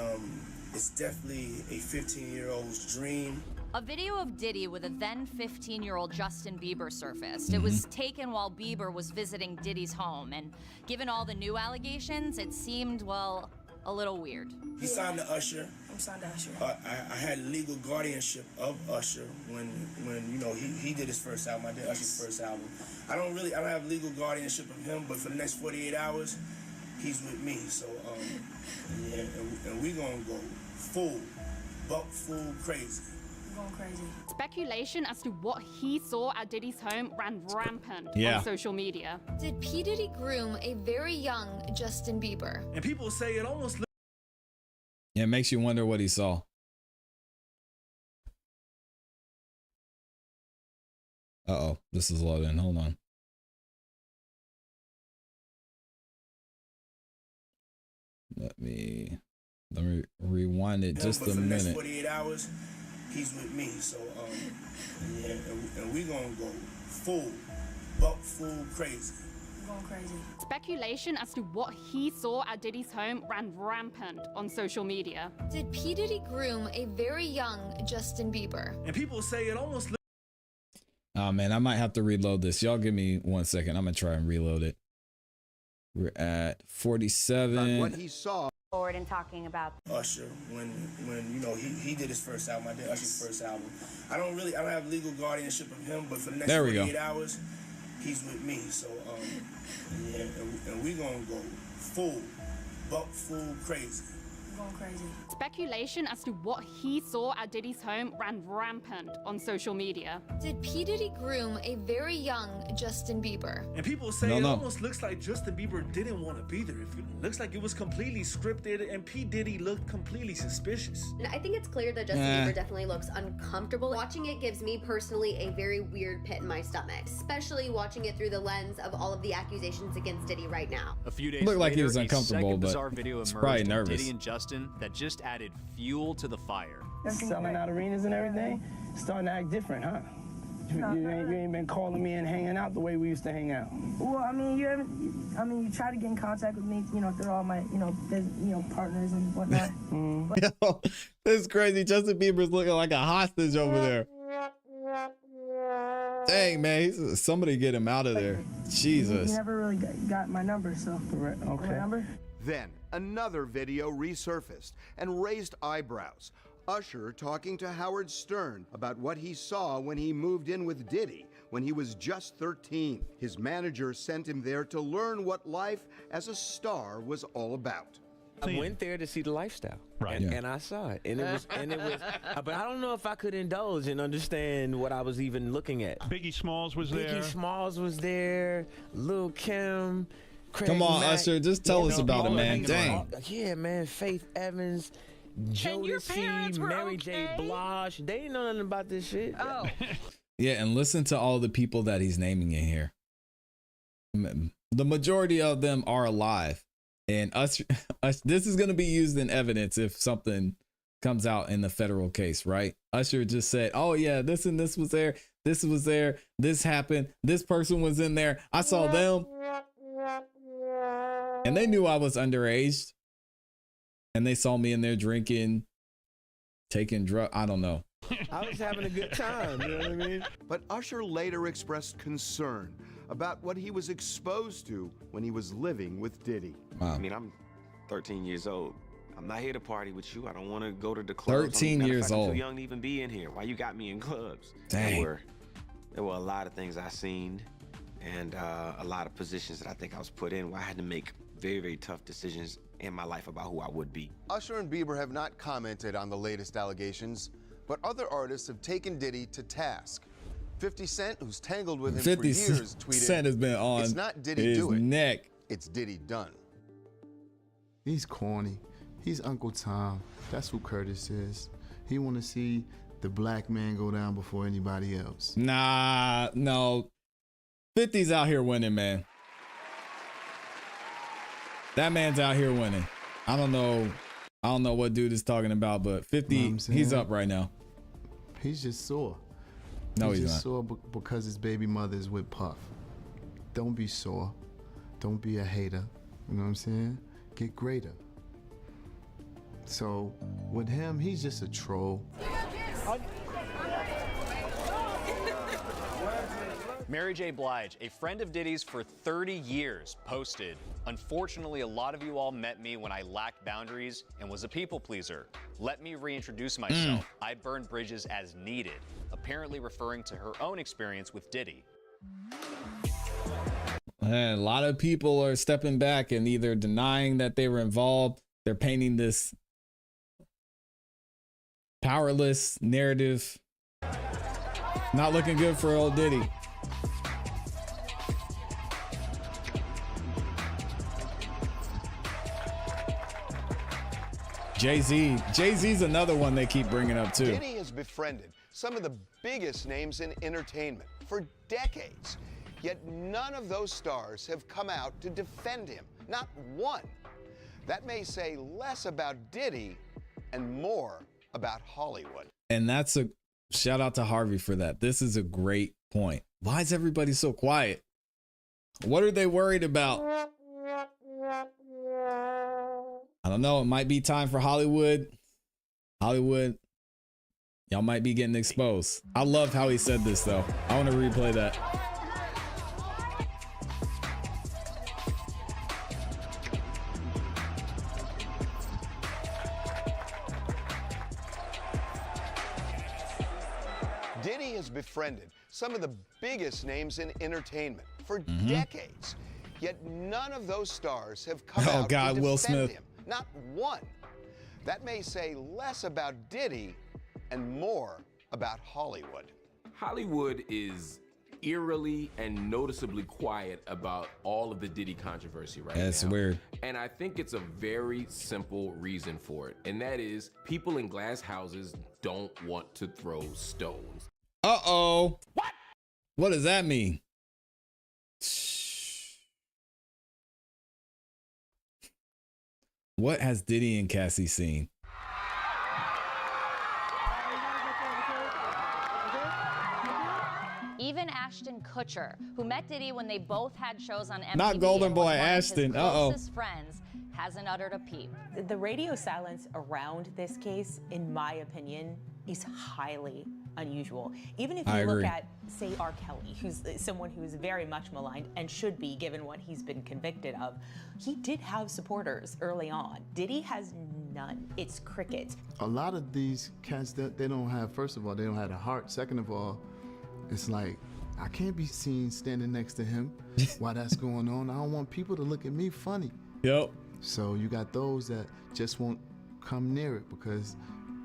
it's definitely a 15-year-old's dream. A video of Diddy with a then 15-year-old Justin Bieber surfaced. It was taken while Bieber was visiting Diddy's home, and given all the new allegations, it seemed, well, a little weird. He signed to Usher. I'm signed to Usher. I had legal guardianship of Usher when you know he did his first album. I did Usher's first album. I don't have legal guardianship of him, but for the next 48 hours, he's with me. So yeah, and we gonna go full crazy. Going crazy. Speculation as to what he saw at Diddy's home ran rampant on social media. Did P. Diddy groom a very young Justin Bieber? And people say it almost looks. Yeah, it makes you wonder what he saw. Uh-oh, this is loading. Hold on. Let me rewind it just a minute. Next 48 hours, he's with me. So yeah, and we gonna go full crazy. Going crazy. Speculation as to what he saw at Diddy's home ran rampant on social media. Did P. Diddy groom a very young Justin Bieber? And people say it almost looks. Oh man, I might have to reload this. Y'all give me 1 second. I'm gonna try and reload it. We're at 47. What he saw. Forward and talking about Usher when you know he did his first album. I did Usher's first album. I don't have legal guardianship of him, but for the next 48 hours, he's with me. So yeah, and we gonna go full crazy. Going crazy. Speculation as to what he saw at Diddy's home ran rampant on social media. Did P. Diddy groom a very young Justin Bieber? And people say it almost looks like Justin Bieber didn't want to be there. It looks like it was completely scripted, and P. Diddy looked completely suspicious. I think it's clear that Justin Bieber definitely looks uncomfortable. Watching it gives me personally a very weird pit in my stomach, especially watching it through the lens of all of the accusations against Diddy right now. A few days Looked like he later, was uncomfortable, but bizarre video it's emerged probably of nervous. Diddy and Justin that just added fuel to the fire. Selling out arenas and everything, starting to act different, huh? You ain't been calling me and hanging out the way we used to hang out. Well, I mean, you try to get in contact with me, through all my, partners and whatnot. Yo, this is crazy. Justin Bieber's looking like a hostage over there. Dang, man, somebody get him out of there. Jesus. You never really got my number, so. Okay. My number? Then another video resurfaced and raised eyebrows. Usher talking to Howard Stern about what he saw when he moved in with Diddy when he was just 13. His manager sent him there to learn what life as a star was all about. I went there to see the lifestyle, and I saw it, and it was, but I don't know if I could indulge and understand what I was even looking at. Biggie Smalls was there. Biggie Smalls was there. Lil' Kim. Craig Come on, Mack, Usher, just tell us about it, man. Dang. Yeah, man. Faith Evans, Jodeci, Mary J. Blige. They didn't know nothing about this shit. Oh. Yeah, and listen to all the people that he's naming in here. The majority of them are alive. And Usher, this is going to be used in evidence if something comes out in the federal case, right? Usher just said, oh, yeah, this and this was there. This was there. This happened. This person was in there. I saw them. And they knew I was underage. And they saw me in there drinking, taking drugs. I don't know. I was having a good time. You know what I mean? But Usher later expressed concern about what he was exposed to when he was living with Diddy. Wow. I mean, I'm 13 years old. I'm not here to party with you. I don't want to go to the clubs. 13 years I'm old. too young to even be in here. Why you got me in clubs? Dang. There were a lot of things I seen and a lot of positions that I think I was put in where I had to make very, very tough decisions in my life about who I would be. Usher and Bieber have not commented on the latest allegations, but other artists have taken Diddy to task. 50 Cent, who's tangled with him for years, tweeted, Cent has been on "It's not Diddy his do it. neck. It's Diddy done." He's corny. He's Uncle Tom. That's who Curtis is. He want to see the black man go down before anybody else. Nah, no. 50's out here winning, man. That man's out here winning. I don't know what dude is talking about, but 50, You know what I'm saying? he's up right now. He's just sore. No, he's just not. sore because his baby mother is with Puff. Don't be sore. Don't be a hater. You know what I'm saying? Get greater. So with him, he's just a troll. Mary J. Blige, a friend of Diddy's for 30 years, posted, "Unfortunately, a lot of you all met me when I lacked boundaries and was a people pleaser. Let me reintroduce myself. I burn bridges as needed," apparently referring to her own experience with Diddy. And a lot of people are stepping back and either denying that they were involved. They're painting this powerless narrative. Not looking good for old Diddy. Jay-Z's another one they keep bringing up too. Diddy has befriended some of the biggest names in entertainment for decades, yet none of those stars have come out to defend him, not one. That may say less about Diddy and more about Hollywood. And that's a shout out to Harvey for that. This is a great point. Why is everybody so quiet? What are they worried about? I don't know. It might be time for Hollywood. Y'all might be getting exposed. I love how he said this though. I want to replay that. Diddy has befriended some of the biggest names in entertainment for decades, yet none of those stars have come out to defend Will Smith. him, not one. That may say less about Diddy and more about Hollywood. Hollywood is eerily and noticeably quiet about all of the Diddy controversy right now. That's weird. And I think it's a very simple reason for it. And that is people in glass houses don't want to throw stones. Uh-oh. What does that mean? What has Diddy and Cassie seen? Even Ashton Kutcher, who met Diddy when they both had shows on MTV, Not Golden and Boy, was one of Ashton. his Uh-oh. closest friends, hasn't uttered a peep. The radio silence around this case, in my opinion, is highly unusual. Even if you I look agree. at, say, R. Kelly, who's someone who's very much maligned and should be given what he's been convicted of, he did have supporters early on. Diddy has none. It's crickets. A lot of these cats, they don't have, first of all, they don't have a heart. Second of all, it's like, I can't be seen standing next to him while that's going on. I don't want people to look at me funny. Yep. So you got those that just won't come near it because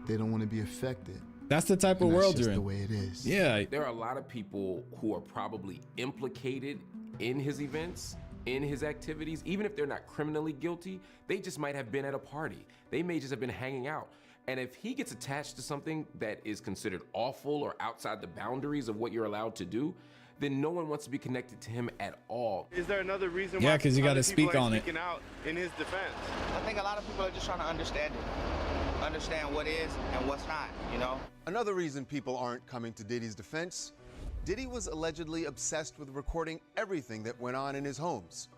they don't want to be affected. That's the type of And that's world just you're in. the way it is. Yeah. There are a lot of people who are probably implicated in his events, in his activities, even if they're not criminally guilty. They just might have been at a party. They may just have been hanging out. And if he gets attached to something that is considered awful or outside the boundaries of what you're allowed to do, then no one wants to be connected to him at all. Is there another reason Yeah, why 'cause you gotta other people speak ain't on it. speaking out in his defense? I think a lot of people are just trying to understand it. Understand what is and what's not, you know? Another reason people aren't coming to Diddy's defense, Diddy was allegedly obsessed with recording everything that went on in his homes.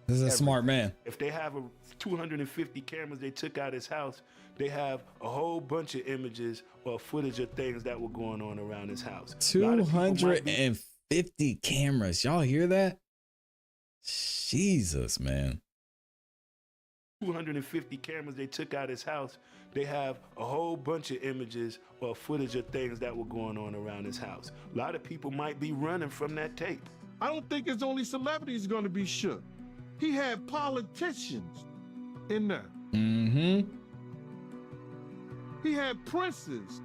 This is a smart man. If they have 250 cameras they took out his house, they have a whole bunch of images or footage of things that were going on around his house. A lot of people might be- 250 cameras. Y'all hear that? Jesus, man. 250 cameras they took out his house, they have a whole bunch of images or footage of things that were going on around his house. A lot of people might be running from that tape. I don't think it's only celebrities going to be shook. He had politicians in there. Mm-hmm. He had princes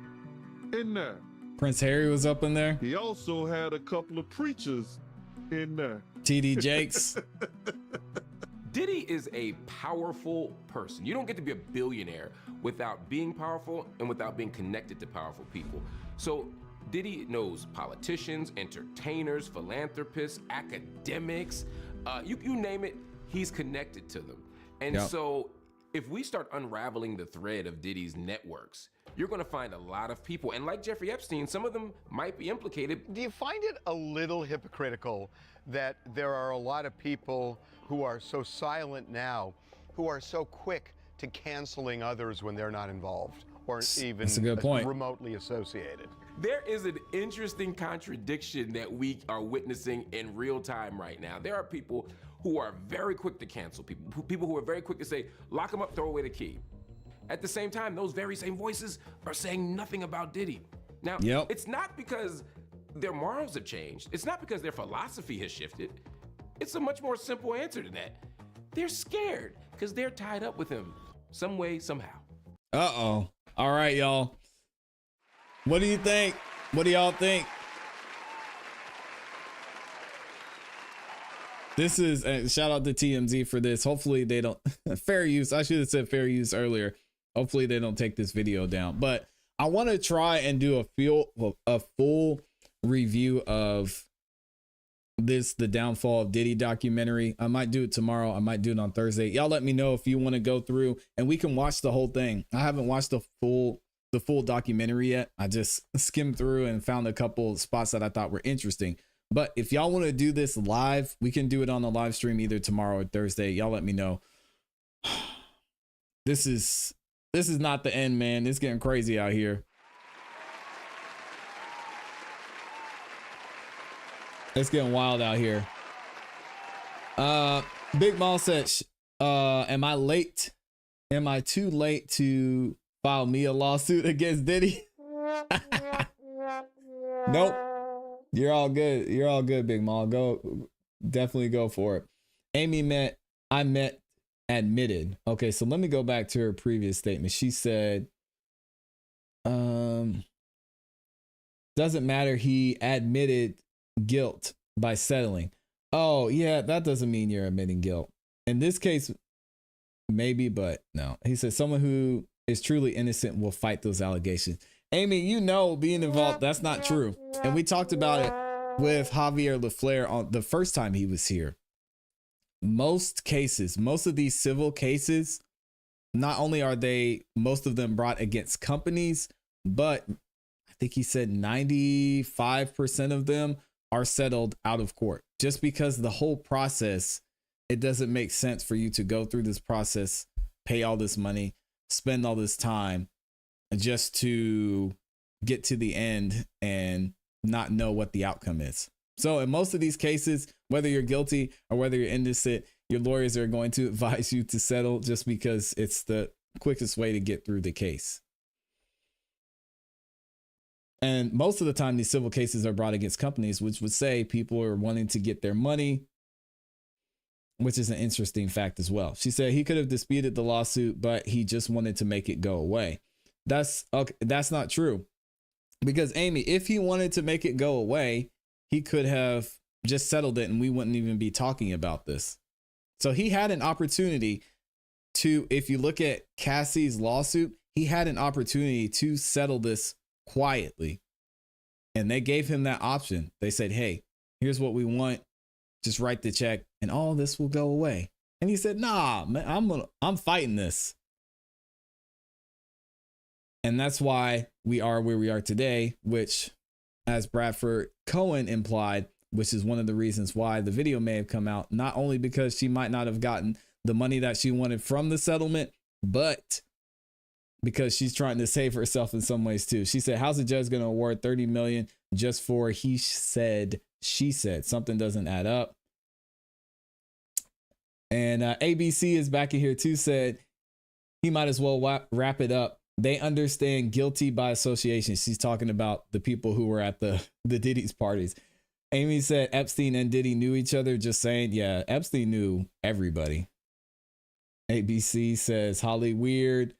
in there. Prince Harry was up in there. He also had a couple of preachers in there. TD Jakes. Diddy is a powerful person. You don't get to be a billionaire without being powerful and without being connected to powerful people. So Diddy knows politicians, entertainers, philanthropists, academics, you name it, he's connected to them. And Yep. so if we start unraveling the thread of Diddy's networks, you're gonna find a lot of people. And like Jeffrey Epstein, some of them might be implicated. Do you find it a little hypocritical that there are a lot of people who are so silent now, who are so quick to canceling others when they're not involved or even That's a good point. remotely associated. There is an interesting contradiction that we are witnessing in real time right now. There are people who are very quick to cancel people who are very quick to say, lock them up, throw away the key. At the same time, those very same voices are saying nothing about Diddy. Now, it's not because their morals have changed. It's not because their philosophy has shifted. It's a much more simple answer than that. They're scared because they're tied up with him some way, somehow. Uh-oh. All right, y'all. What do you think? What do y'all think? This is shout out to TMZ for this. Hopefully they don't fair use. I should have said fair use earlier. Hopefully they don't take this video down. But I want to try and do a full review of the downfall of Diddy documentary. I might do it tomorrow. I might do it on Thursday. Y'all let me know if you want to go through and we can watch the whole thing. I haven't watched the full documentary yet. I just skimmed through and found a couple spots that I thought were interesting. But if y'all want to do this live, we can do it on the live stream either tomorrow or Thursday. Y'all let me know. This is not the end, man. It's getting crazy out here. It's getting wild out here. Big Mall said, am I late? Am I too late to file me a lawsuit against Diddy? Nope. You're all good. You're all good, Big Mall. Definitely go for it. I met admitted. Okay, so let me go back to her previous statement. She said, doesn't matter. He admitted guilt by settling. Oh, yeah, that doesn't mean you're admitting guilt. In this case, maybe, but no. He said someone who is truly innocent will fight those allegations. Amy, you know, being involved, that's not true. And we talked about it with Javier LaFleur on the first time he was here. Most of these civil cases, not only are most of them brought against companies, but I think he said 95% of them are settled out of court. Just because the whole process, it doesn't make sense for you to go through this process, pay all this money, spend all this time just to get to the end and not know what the outcome is. So in most of these cases, whether you're guilty or whether you're innocent, your lawyers are going to advise you to settle just because it's the quickest way to get through the case. And most of the time, these civil cases are brought against companies, which would say people are wanting to get their money, which is an interesting fact as well. She said he could have disputed the lawsuit, but he just wanted to make it go away. That's not true. Because Amy, if he wanted to make it go away, he could have just settled it and we wouldn't even be talking about this. So he had an opportunity to, if you look at Cassie's lawsuit, he had an opportunity to settle this quietly. And they gave him that option. They said, hey, here's what we want. Just write the check and all this will go away. And he said, nah, man, I'm fighting this. And that's why we are where we are today, which, as Bradford Cohen implied, which is one of the reasons why the video may have come out, not only because she might not have gotten the money that she wanted from the settlement, but because she's trying to save herself in some ways too. She said, how's the judge going to award $30 million just for he said, she said? Something doesn't add up. And ABC is back in here too, said he might as well wrap it up. They understand guilty by association. She's talking about the people who were at the Diddy's parties. Amy said Epstein and Diddy knew each other. Just saying, yeah, Epstein knew everybody. ABC says Holly weird.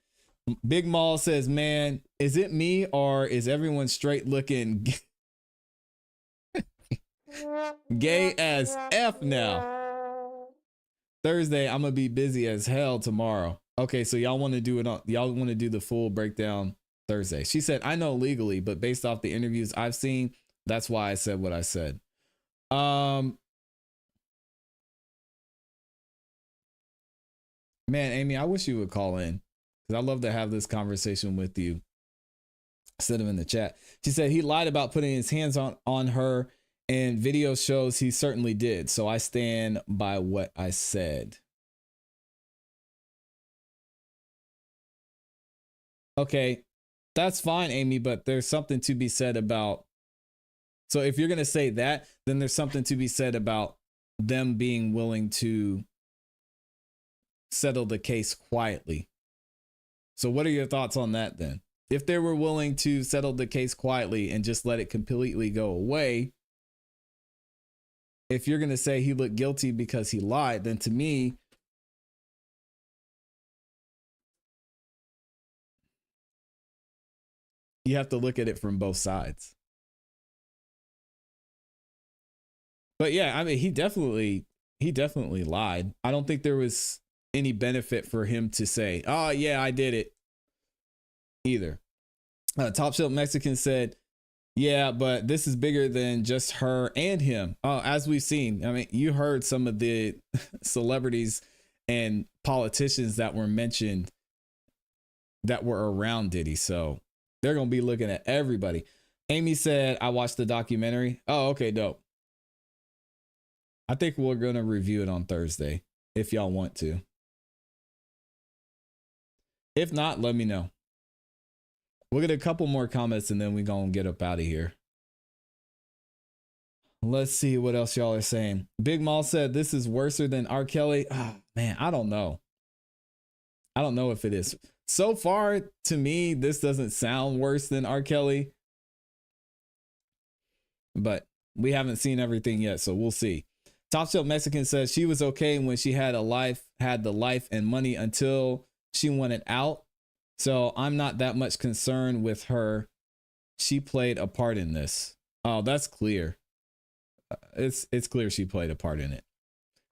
Big Mall says, man, is it me or is everyone straight looking gay as F now? Thursday, I'm gonna be busy as hell tomorrow. Okay, so y'all want to do the full breakdown Thursday. She said, I know legally, but based off the interviews I've seen, that's why I said what I said. Man, Amy, I wish you would call in because I'd love to have this conversation with you instead of in the chat. She said he lied about putting his hands on her and video shows he certainly did. So I stand by what I said. Okay, that's fine, Amy, but there's something to be said about. So if you're going to say that, then there's something to be said about them being willing to settle the case quietly. So what are your thoughts on that then? If they were willing to settle the case quietly and just let it completely go away, if you're going to say he looked guilty because he lied, then to me, you have to look at it from both sides. But yeah, I mean, he definitely lied. I don't think there was any benefit for him to say, oh yeah, I did it either. Top Shelf Mexican said, yeah, but this is bigger than just her and him. As we've seen, I mean, you heard some of the celebrities and politicians that were mentioned that were around Diddy. So they're going to be looking at everybody. Amy said, I watched the documentary. Oh, okay, dope. I think we're going to review it on Thursday if y'all want to. If not, let me know. We'll get a couple more comments and then we're going to get up out of here. Let's see what else y'all are saying. Big Mall said this is worse than R. Kelly. Oh, man, I don't know. I don't know if it is. So far, to me, this doesn't sound worse than R. Kelly. But we haven't seen everything yet, so we'll see. Top Shelf Mexican says she was okay when she had the life and money until she wanted out. So I'm not that much concerned with her. She played a part in this. Oh, that's clear. It's clear she played a part in it.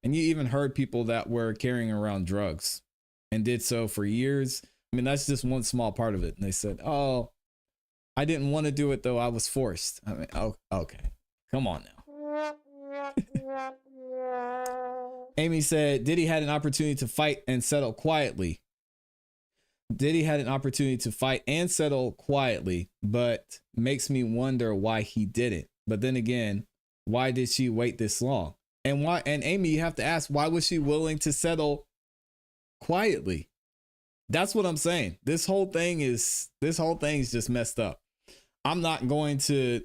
And you even heard people that were carrying around drugs and did so for years. I mean, that's just one small part of it. And they said, oh, I didn't want to do it, though. I was forced. I mean, oh, okay. Come on now. Amy said, Diddy had an opportunity to fight and settle quietly. Diddy had an opportunity to fight and settle quietly, but makes me wonder why he didn't. But then again, why did she wait this long? And why? And Amy, you have to ask, why was she willing to settle quietly? That's what I'm saying. This whole thing is just messed up. I'm not going to.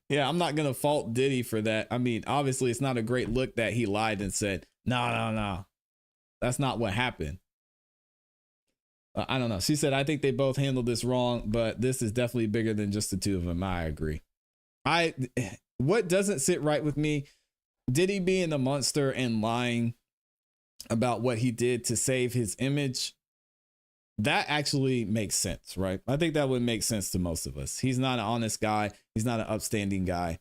Yeah, I'm not going to fault Diddy for that. I mean, obviously, it's not a great look that he lied and said, no. That's not what happened. I don't know. She said, I think they both handled this wrong, but this is definitely bigger than just the two of them. I agree. What doesn't sit right with me, Diddy being a monster and lying about what he did to save his image, that actually makes sense, right? I think that would make sense to most of us. He's not an honest guy. He's not an upstanding guy.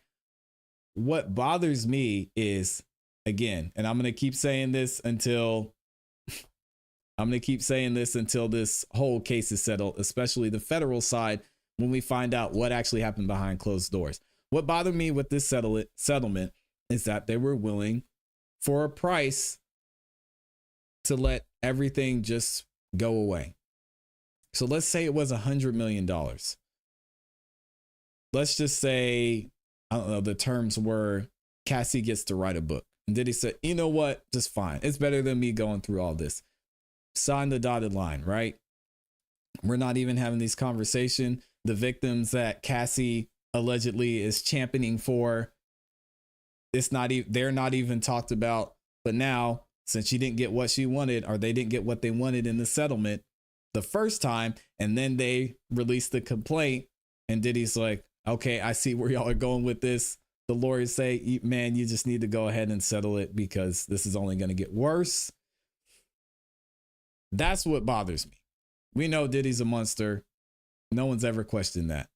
What bothers me is, again, and I'm going to keep saying this until this whole case is settled, especially the federal side, when we find out what actually happened behind closed doors. What bothered me with this settlement is that they were willing for a price to let everything just go away. So let's say it was $100 million. Let's just say, I don't know, the terms were Cassie gets to write a book. And Diddy said, you know what? Just fine. It's better than me going through all this. Sign the dotted line, right? We're not even having these conversations. The victims that Cassie allegedly is championing for, they're not even talked about. But now, since she didn't get what she wanted, or they didn't get what they wanted in the settlement the first time, and then they released the complaint, and Diddy's like, okay, I see where y'all are going with this. The lawyers say, man, you just need to go ahead and settle it because this is only going to get worse. That's what bothers me. We know Diddy's a monster. No one's ever questioned that.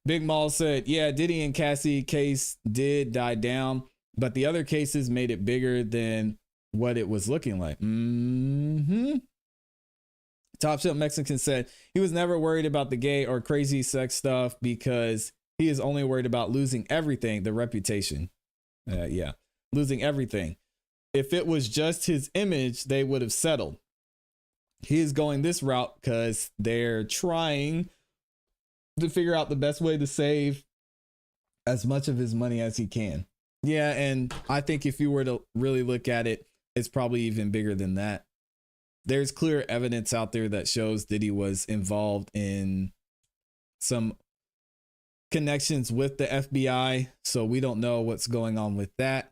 Big Mall said, yeah, Diddy and Cassie case did die down, but the other cases made it bigger than what it was looking like. Top Shelf Mexican said he was never worried about the gay or crazy sex stuff because he is only worried about losing everything, the reputation. Losing everything. If it was just his image, they would have settled. He is going this route because they're trying to figure out the best way to save as much of his money as he can. Yeah, and I think if you were to really look at it, it's probably even bigger than that. there's clear evidence out there that shows Diddy was involved in some connections with the FBI. So we don't know what's going on with that.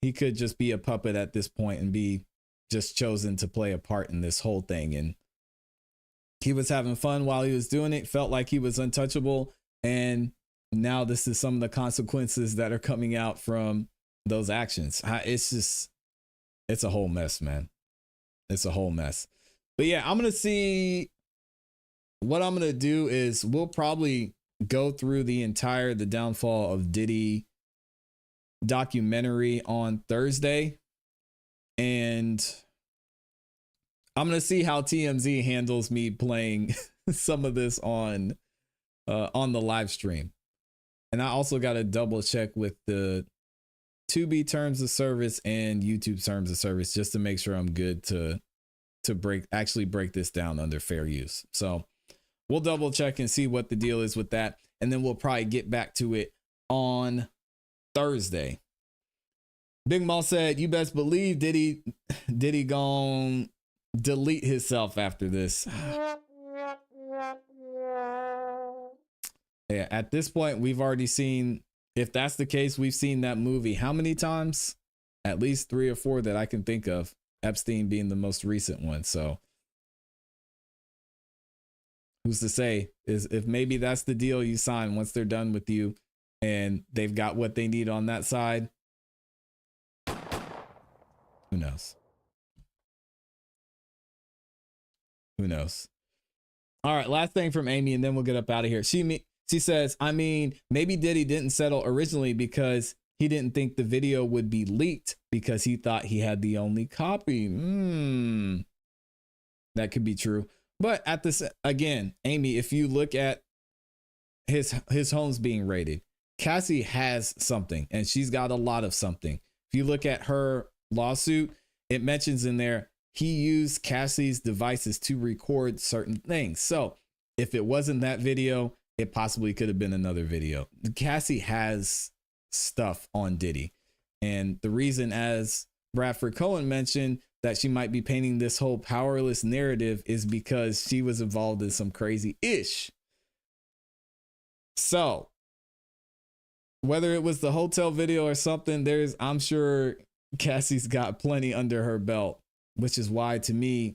He could just be a puppet at this point and be just chosen to play a part in this whole thing. And he was having fun while he was doing it, felt like he was untouchable. And now this is some of the consequences that are coming out from those actions. It's a whole mess, man. It's a whole mess. But yeah, I'm going to see what I'm going to do is we'll probably go through the downfall of Diddy documentary on Thursday. And I'm going to see how TMZ handles me playing some of this on the live stream. And I also got to double check with the Tubi terms of service and YouTube terms of service just to make sure I'm good to actually break this down under fair use. So we'll double check and see what the deal is with that. And then we'll probably get back to it on Thursday. Big Mall said, you best believe Diddy gon' delete himself after this. Yeah, at this point, we've already seen, if that's the case, we've seen that movie how many times? At least 3 or 4 that I can think of. Epstein being the most recent one. So who's to say is if maybe that's the deal you sign once they're done with you and they've got what they need on that side. Who knows? Who knows? All right, last thing from Amy, and then we'll get up out of here. She says, I mean, maybe Diddy didn't settle originally because he didn't think the video would be leaked because he thought he had the only copy. That could be true. But at this, again, Amy, if you look at his homes being raided, Cassie has something and she's got a lot of something. If you look at her lawsuit, it mentions in there, he used Cassie's devices to record certain things. So if it wasn't that video, it possibly could have been another video. Cassie has stuff on Diddy. And the reason, as Bradford Cohen mentioned, that she might be painting this whole powerless narrative is because she was involved in some crazy ish. So whether it was the hotel video or something, I'm sure Cassie's got plenty under her belt, which is why, to me,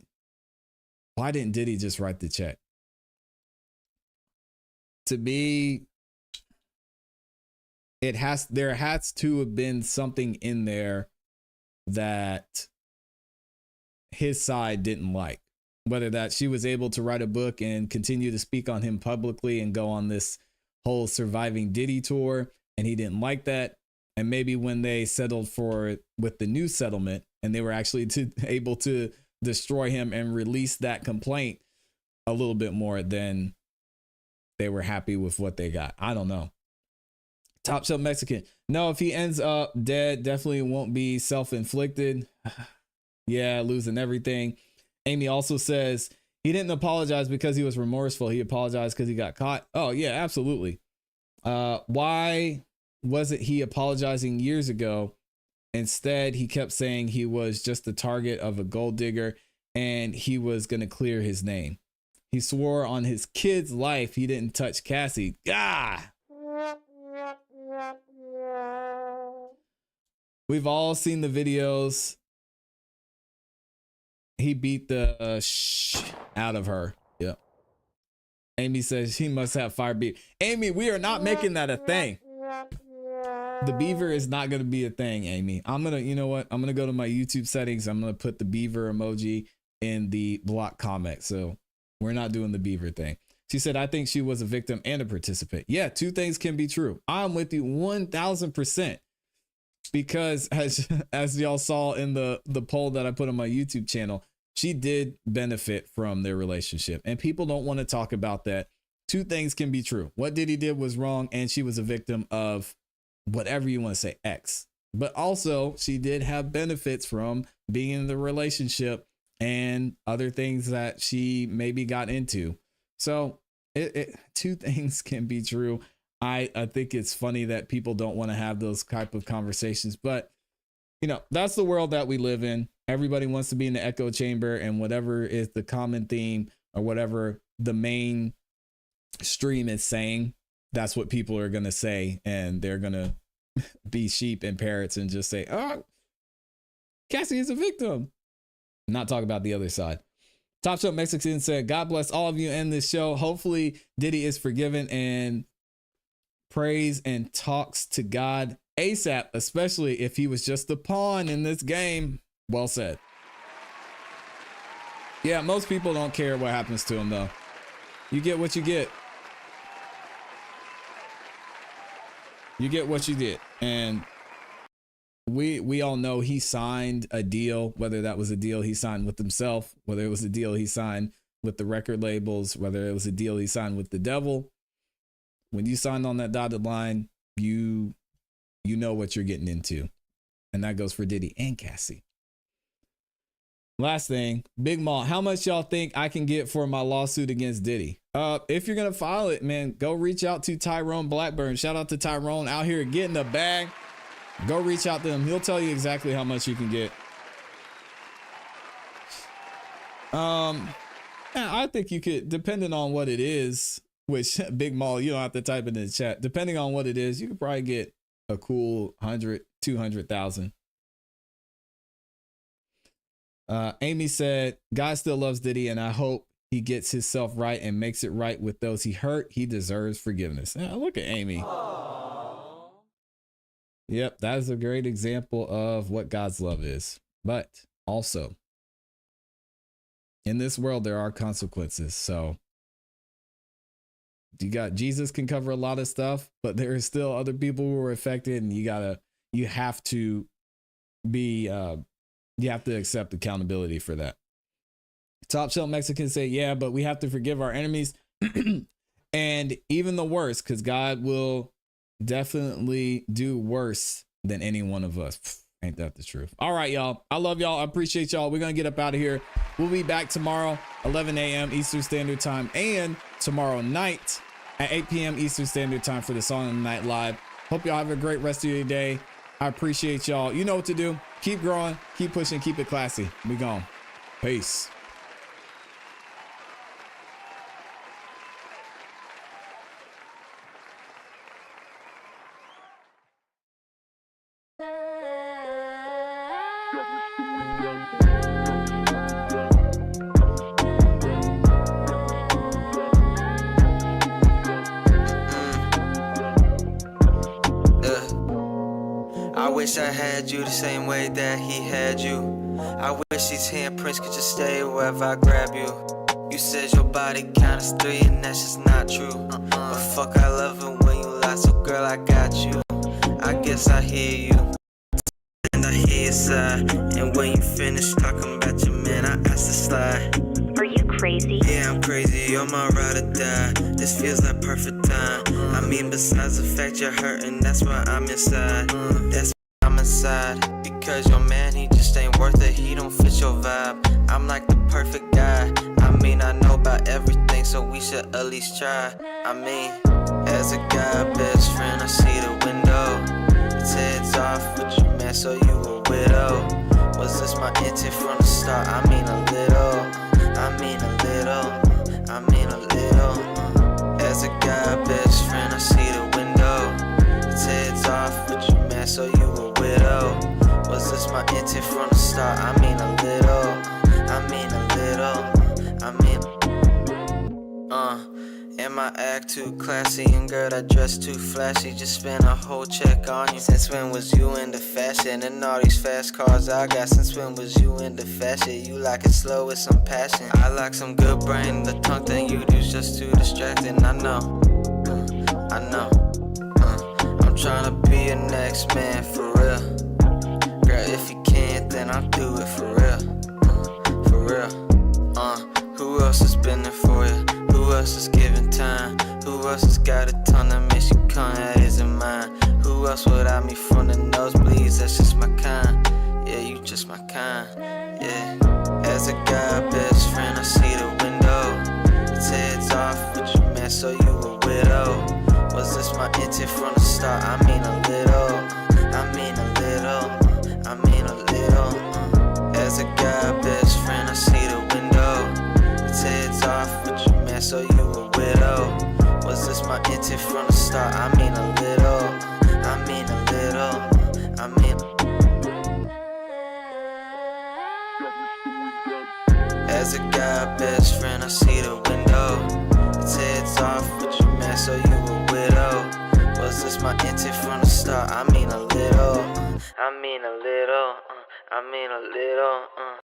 why didn't Diddy just write the check? To me, there has to have been something in there that his side didn't like. Whether that she was able to write a book and continue to speak on him publicly and go on this whole Surviving Diddy tour, and he didn't like that. And maybe when they settled with the new settlement and they were actually able to destroy him and release that complaint a little bit more, then they were happy with what they got. I don't know. Top Shelf Mexican. No, if he ends up dead, definitely won't be self-inflicted. Yeah, losing everything. Amy also says he didn't apologize because he was remorseful. He apologized because he got caught. Oh, yeah, absolutely. Why wasn't he apologizing years ago? Instead, he kept saying he was just the target of a gold digger and he was going to clear his name. He swore on his kid's life he didn't touch Cassie. Ah! We've all seen the videos. He beat the out of her. Yep. Amy says he must have fire beat. Amy, we are not making that a thing. The beaver is not going to be a thing, Amy. You know what? I'm going to go to my YouTube settings. I'm going to put the beaver emoji in the block comment. So we're not doing the beaver thing. She said, I think she was a victim and a participant. Yeah, 2 things can be true. I'm with you 1000%. Because as y'all saw in the poll that I put on my YouTube channel, she did benefit from their relationship. And people don't want to talk about that. 2 things can be true. What Diddy did was wrong, and she was a victim of whatever you want to say, X. But also, she did have benefits from being in the relationship and other things that she maybe got into. So 2 things can be true. I think it's funny that people don't want to have those type of conversations, but you know, that's the world that we live in. Everybody wants to be in the echo chamber, and whatever is the common theme or whatever the main stream is saying, that's what people are going to say. And they're going to be sheep and parrots and just say, oh, Cassie is a victim. Not talk about the other side. Top Shelf Mexican said, God bless all of you in this show. Hopefully Diddy is forgiven and prays and talks to God ASAP, especially if he was just a pawn in this game. Well said. Yeah, most people don't care what happens to him, though. You get what you get. You get what you get. And we all know he signed a deal, whether that was a deal he signed with himself, whether it was a deal he signed with the record labels, whether it was a deal he signed with the devil. When you signed on that dotted line, you know what you're getting into. And that goes for Diddy and Cassie. Last thing, Big Mall, how much y'all think I can get for my lawsuit against Diddy? If you're going to file it, man, go reach out to Tyrone Blackburn. Shout out to Tyrone out here getting the bag. Go reach out to him. He'll tell you exactly how much you can get. I think you could, depending on what it is, which Big Mall, you don't have to type it in the chat. Depending on what it is, you could probably get a cool 100, 200,000. Amy said, God still loves Diddy, and I hope he gets himself right and makes it right with those he hurt. He deserves forgiveness. Look at Amy. Aww. Yep, that is a great example of what God's love is. But also, in this world, there are consequences. So Jesus can cover a lot of stuff, but there are still other people who are affected, and you have to accept accountability for that. Top Shelf Mexican say, yeah, but we have to forgive our enemies and even the worst, because God will definitely do worse than any one of us. Ain't that the truth? All right, y'all. I love y'all. I appreciate y'all. We're going to get up out of here. We'll be back tomorrow, 11 a.m. Eastern Standard Time, and tomorrow night at 8 p.m. Eastern Standard Time for the Song of the Night Live. Hope y'all have a great rest of your day. I appreciate y'all. You know what to do. Keep growing, keep pushing, keep it classy. We gone. Peace. I wish I had you the same way that he had you. I wish these handprints could just stay wherever I grab you. You said your body count is 3 and that's just not true. But fuck, I love it when you lie, so girl, I got you. I guess I hear you, and I hear your sigh. And when you finish talking about your man, I ask to slide. Are you crazy? Yeah, I'm crazy, you're my ride or die. This feels like perfect time. I mean, besides the fact you're hurting, that's why I'm inside. That's why I'm inside. Because your man, he just ain't worth it, he don't fit your vibe. I'm like the perfect guy. I mean, I know about everything, so we should at least try. I mean, as a guy, best friend, I see the window. It's heads off with your man, so you a widow. Was this my intent from the start? I mean a little. I mean a little. I mean a little. As a guy, best friend, I see the window. It's heads off with your man, so you a widow. Was this my intent from the start? I mean a little. I mean a little. I mean, am I act too classy? And girl, I dress too flashy. Just spent a whole check on you. Since when was you into fashion? And all these fast cars I got. Since when was you into fashion? You like it slow with some passion. I like some good brain. The tongue thing you do's just too distracting. I know. I know. I'm trying to be your next man for real. Girl, if you can't, then I'll do it for real. For real. Who else has been there for you? Who else is giving time? Who else has got a ton that makes you come that isn't mine? Who else without me from the nosebleeds? That's just my kind. Yeah, you just my kind. Yeah. As a guy, best friend, I see the window. It's heads off with your man, so you a widow. Was this my intent from the start? I mean a little. I mean a little. I mean a little. As a intent from the start. I mean a little. I mean a little. I mean. As a guy best friend, I see the window. It's heads off with your man, so you a widow. Was this my intent from the start? I mean a little. I mean a little. I mean a little.